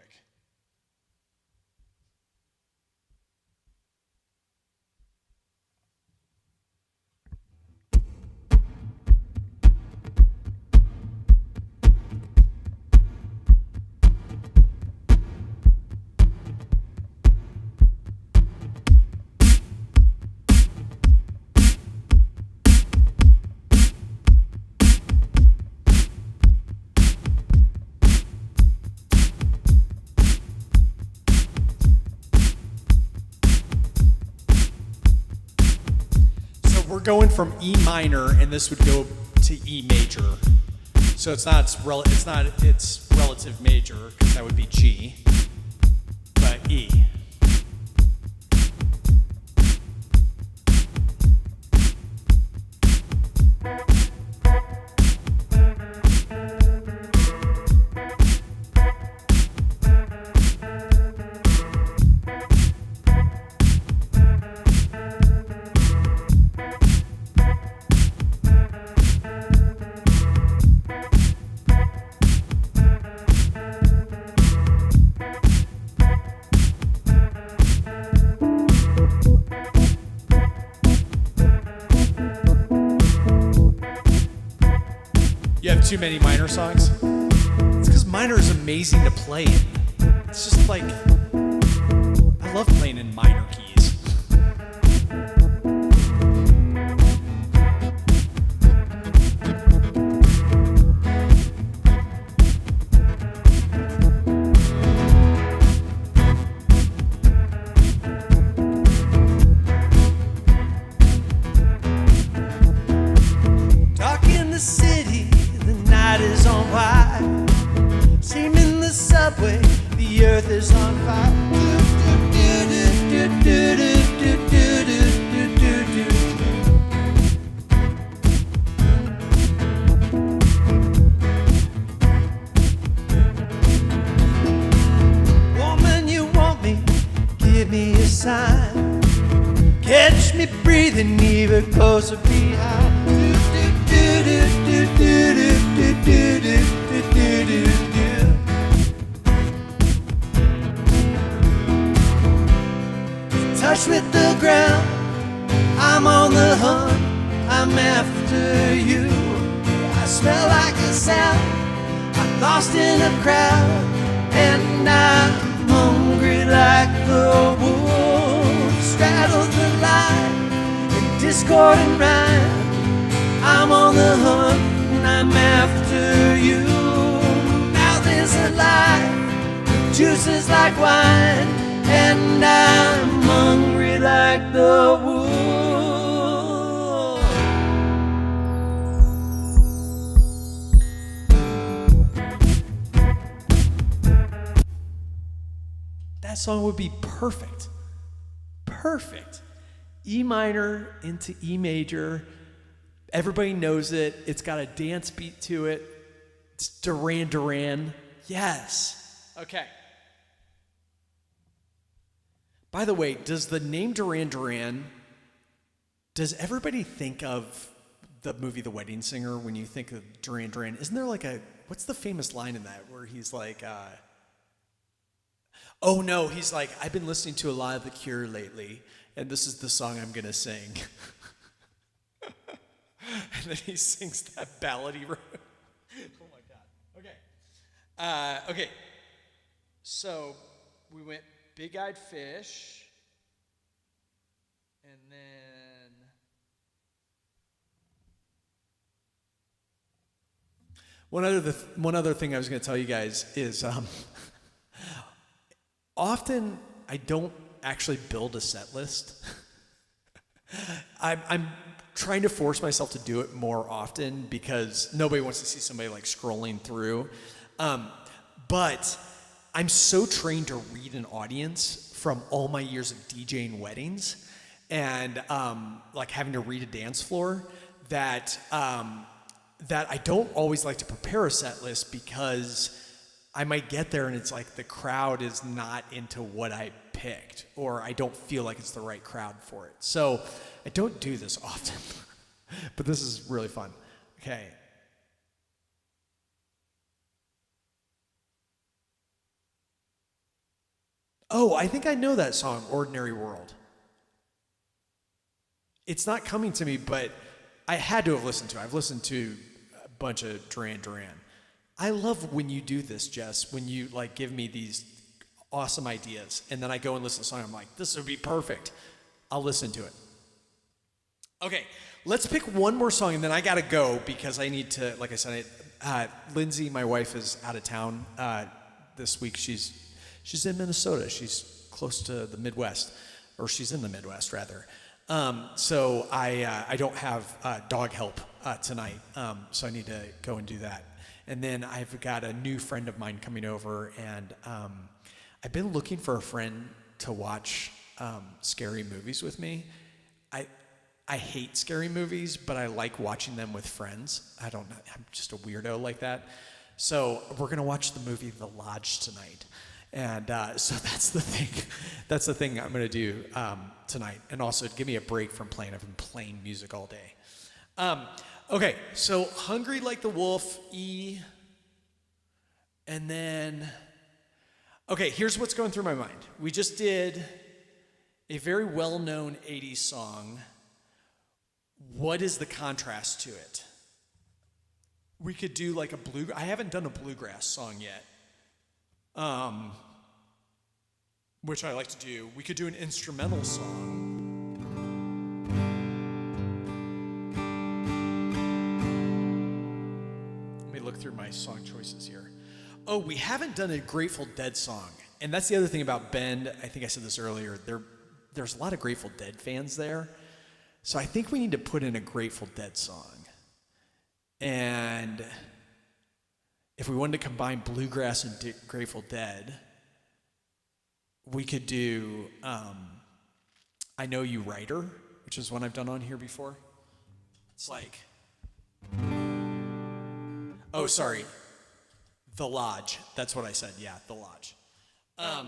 We're going from E minor, and this would go to E major. So it's relative major, because that would be G, but E. You have too many minor songs? It's because minor is amazing to play in. It's just like, I love playing in minor keys. Dark in the city, the night is on fire. Same in the subway, the earth is on fire. Woman, you want me? Give me a sign. Catch me breathing even closer behind. Touch with the ground, I'm on the hunt, I'm after you. I smell like a sound, I'm lost in a crowd, and I'm hungry like the wolves. Straddle the line in discord and rhyme. I'm on the hunt and I'm after you. Mouth is alive, juice is like wine, and I'm hungry like the wolf. That song would be perfect. Perfect. E minor into E major. Everybody knows it. It's got a dance beat to it. It's Duran Duran. Yes. Okay. By the way, does the name Duran Duran, does everybody think of the movie The Wedding Singer when you think of Duran Duran? Isn't there like what's the famous line in that where he's like, oh no, he's like, I've been listening to a lot of The Cure lately, and this is the song I'm going to sing. And then he sings that ballady. Oh my God. Okay. Okay. So we went Big-Eyed Phish, and then one other thing I was going to tell you guys is often I don't actually build a set list. I'm trying to force myself to do it more often because nobody wants to see somebody like scrolling through. But I'm so trained to read an audience from all my years of DJing weddings and like having to read a dance floor that I don't always like to prepare a set list because I might get there and it's like the crowd is not into what I picked, or I don't feel like it's the right crowd for it. So I don't do this often, but this is really fun. Okay. Oh, I think I know that song, Ordinary World. It's not coming to me, but I had to have listened to it. I've listened to a bunch of Duran Duran. I love when you do this, Jess, when you like give me these awesome ideas, and then I go and listen to the song. I'm like, this would be perfect. I'll listen to it. Okay, let's pick one more song, and then I gotta go because I need to, like I said, Lindsay, my wife, is out of town this week. She's in Minnesota. She's close to the Midwest, or she's in the Midwest rather. So I don't have dog help tonight, so I need to go and do that. And then I've got a new friend of mine coming over, and I've been looking for a friend to watch scary movies with me. I hate scary movies, but I like watching them with friends. I don't know. I'm just a weirdo like that. So we're going to watch the movie The Lodge tonight. And so that's the thing. That's the thing I'm going to do tonight. And also give me a break from playing. I've been playing music all day. Okay, so Hungry Like the Wolf, E. And then, okay, here's what's going through my mind. We just did a very well-known 80s song. What is the contrast to it? We could do like a I haven't done a bluegrass song yet. Which I like to do. We could do an instrumental song. Let me look through my song choices here. Oh, we haven't done a Grateful Dead song. And that's the other thing about Bend. I think I said this earlier. There's a lot of Grateful Dead fans there. So I think we need to put in a Grateful Dead song. And if we wanted to combine bluegrass and Grateful Dead, we could do I Know You Writer, which is one I've done on here before. It's like, oh, sorry, The Lodge. That's what I said. Yeah, The Lodge. I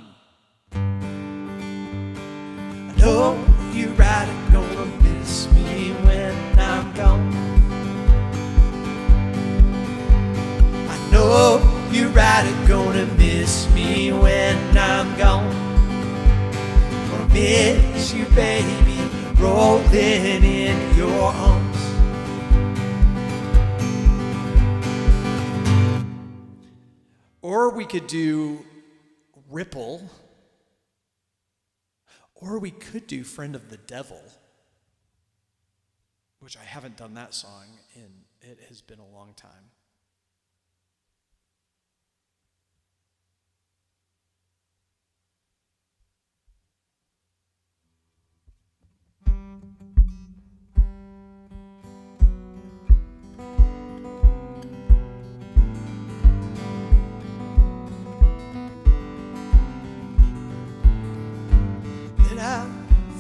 know you're right, gonna miss me when I'm gone. I know you're right, gonna miss me when I'm gone. Gonna miss you, baby, rolling in your arms. Or we could do Ripple. Or we could do Friend of the Devil, which I haven't done that song in, it has been a long time.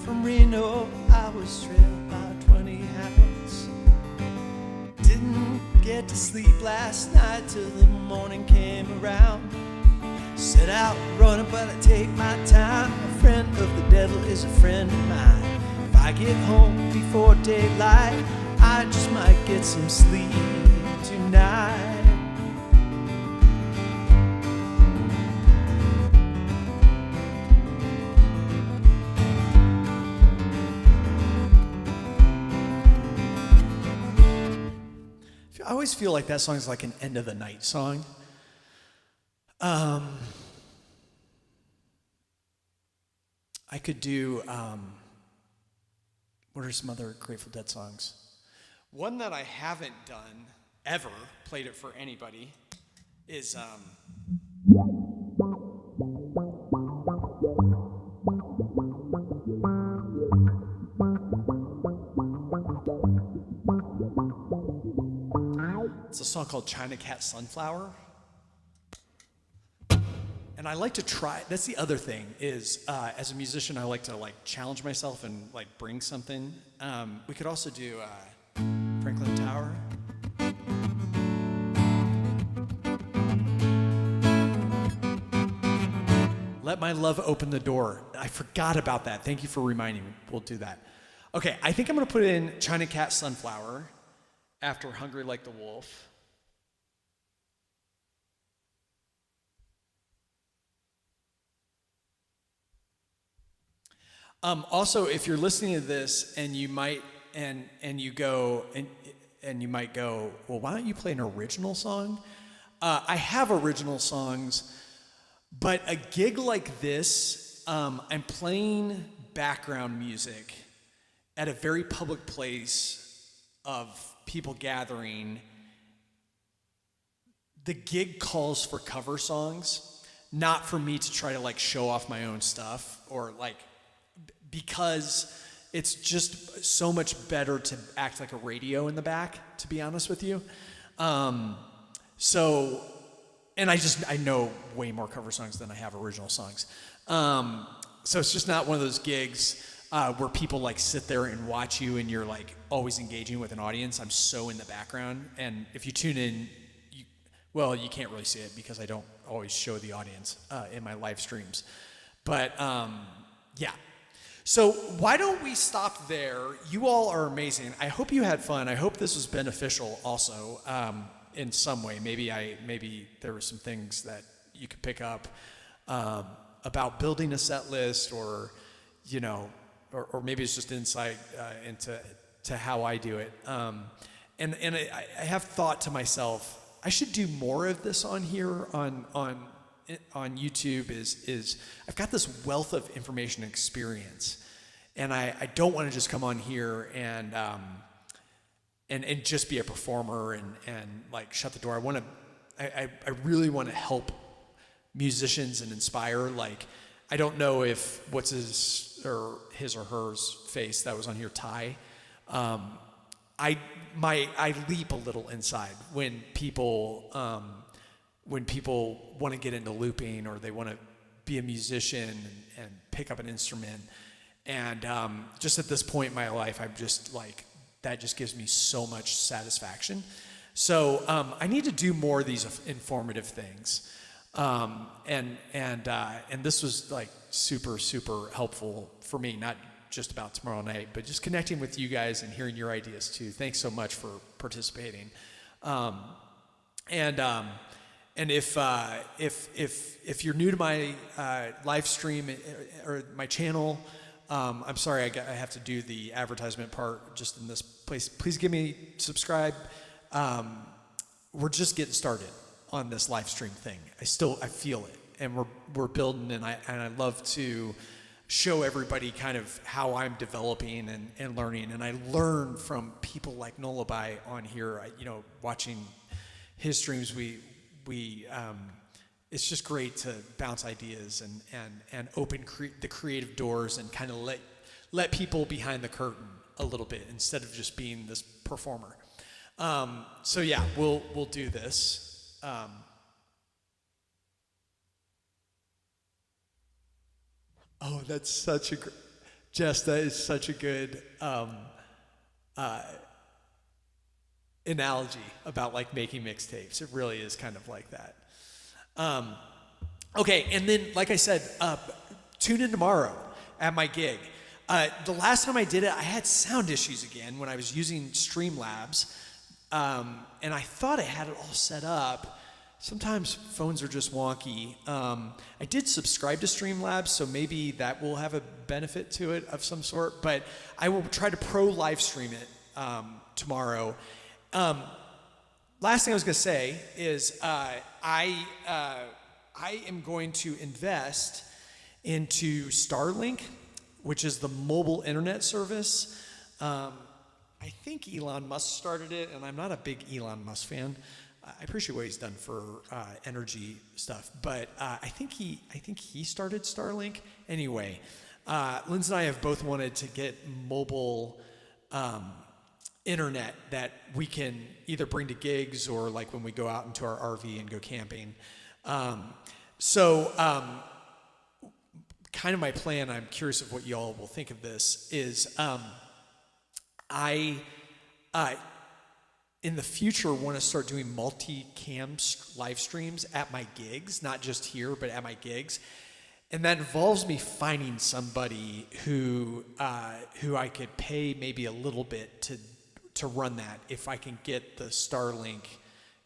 From Reno, I was trailed by 20 hounds. Didn't get to sleep last night till the morning came around. Set out running, but I take my time. A friend of the devil is a friend of mine. If I get home before daylight, I just might get some sleep tonight. I always feel like that song is like an end of the night song. I could do, what are some other Grateful Dead songs? One that I haven't done ever, played it for anybody, is it's a song called China Cat Sunflower. And I like to try, that's the other thing, is as a musician, I like to challenge myself and bring something. We could also do Franklin Tower. Let My Love Open the Door. I forgot about that. Thank you for reminding me. We'll do that. Okay, I think I'm gonna put in China Cat Sunflower after Hungry Like the Wolf. Also, if you're listening to this and you might you might go, well, why don't you play an original song? I have original songs, but a gig like this, I'm playing background music at a very public place of people gathering. The gig calls for cover songs, not for me to try to show off my own stuff or because it's just so much better to act like a radio in the back, to be honest with you. And I know way more cover songs than I have original songs. So it's just not one of those gigs where people sit there and watch you and you're always engaging with an audience. I'm so in the background. And if you tune in, you can't really see it because I don't always show the audience in my live streams. But yeah. So why don't we stop there? You all are amazing. I hope you had fun. I hope this was beneficial also in some way. Maybe there were some things that you could pick up about building a set list, or or maybe it's just insight into how I do it. And I have thought to myself, I should do more of this on here on YouTube. Is I've got this wealth of information and experience, and I don't want to just come on here and just be a performer and shut the door. I really want to help musicians and inspire. I don't know if what's his or hers face that was on here, Ty. I leap a little inside when people want to get into looping, or they want to be a musician and pick up an instrument. And just at this point in my life, I'm just that just gives me so much satisfaction. So I need to do more of these informative things. And this was super helpful for me, not just about tomorrow night, but just connecting with you guys and hearing your ideas too. Thanks so much for participating. And if you're new to my live stream or my channel, I'm sorry I have to do the advertisement part just in this place. Please give me subscribe. We're just getting started on this live stream thing. I feel it, and we're building, and I love to show everybody kind of how I'm developing and learning. And I learn from people like Nolabai on here. Watching his streams, it's just great to bounce ideas and open the creative doors and kind of let people behind the curtain a little bit instead of just being this performer. So yeah, we'll do this. Oh, that's such a Jess, that is such a good analogy about like making mixtapes. It really is kind of like that. Okay, and then like I said, tune in tomorrow at my gig. The last time I did it, I had sound issues again when I was using Streamlabs, and I thought I had it all set up. Sometimes phones are just wonky. I did subscribe to Streamlabs, so maybe that will have a benefit to it of some sort, but I will try to live stream it tomorrow. Last thing I was going to say is I am going to invest into Starlink, which is the mobile internet service. I think Elon Musk started it, and I'm not a big Elon Musk fan. I appreciate what he's done for energy stuff, but I think he started Starlink. Anyway, Lindsay and I have both wanted to get mobile internet that we can either bring to gigs or like when we go out into our RV and go camping. So kind of my plan, I'm curious of what y'all will think of this, is I in the future want to start doing multi-cam live streams at my gigs, not just here, but at my gigs. And that involves me finding somebody who I could pay maybe a little bit to run that if I can get the Starlink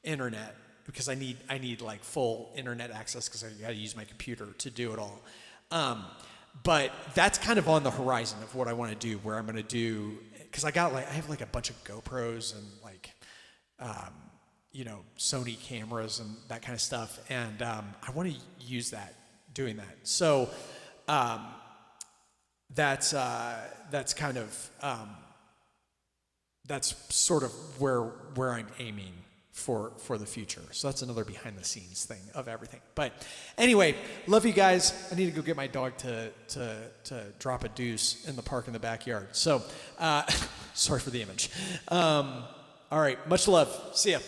internet, because I need like full internet access because I got to use my computer to do it all. But that's kind of on the horizon of what I want to do, where I'm going to do, because I have like a bunch of GoPros and like Sony cameras and that kind of stuff, and I want to use that, doing that. So that's kind of that's sort of where I'm aiming for the future. So that's another behind the scenes thing of everything. But anyway, love you guys. I need to go get my dog to drop a deuce in the park in the backyard. So sorry for the image. All right, much love. See ya.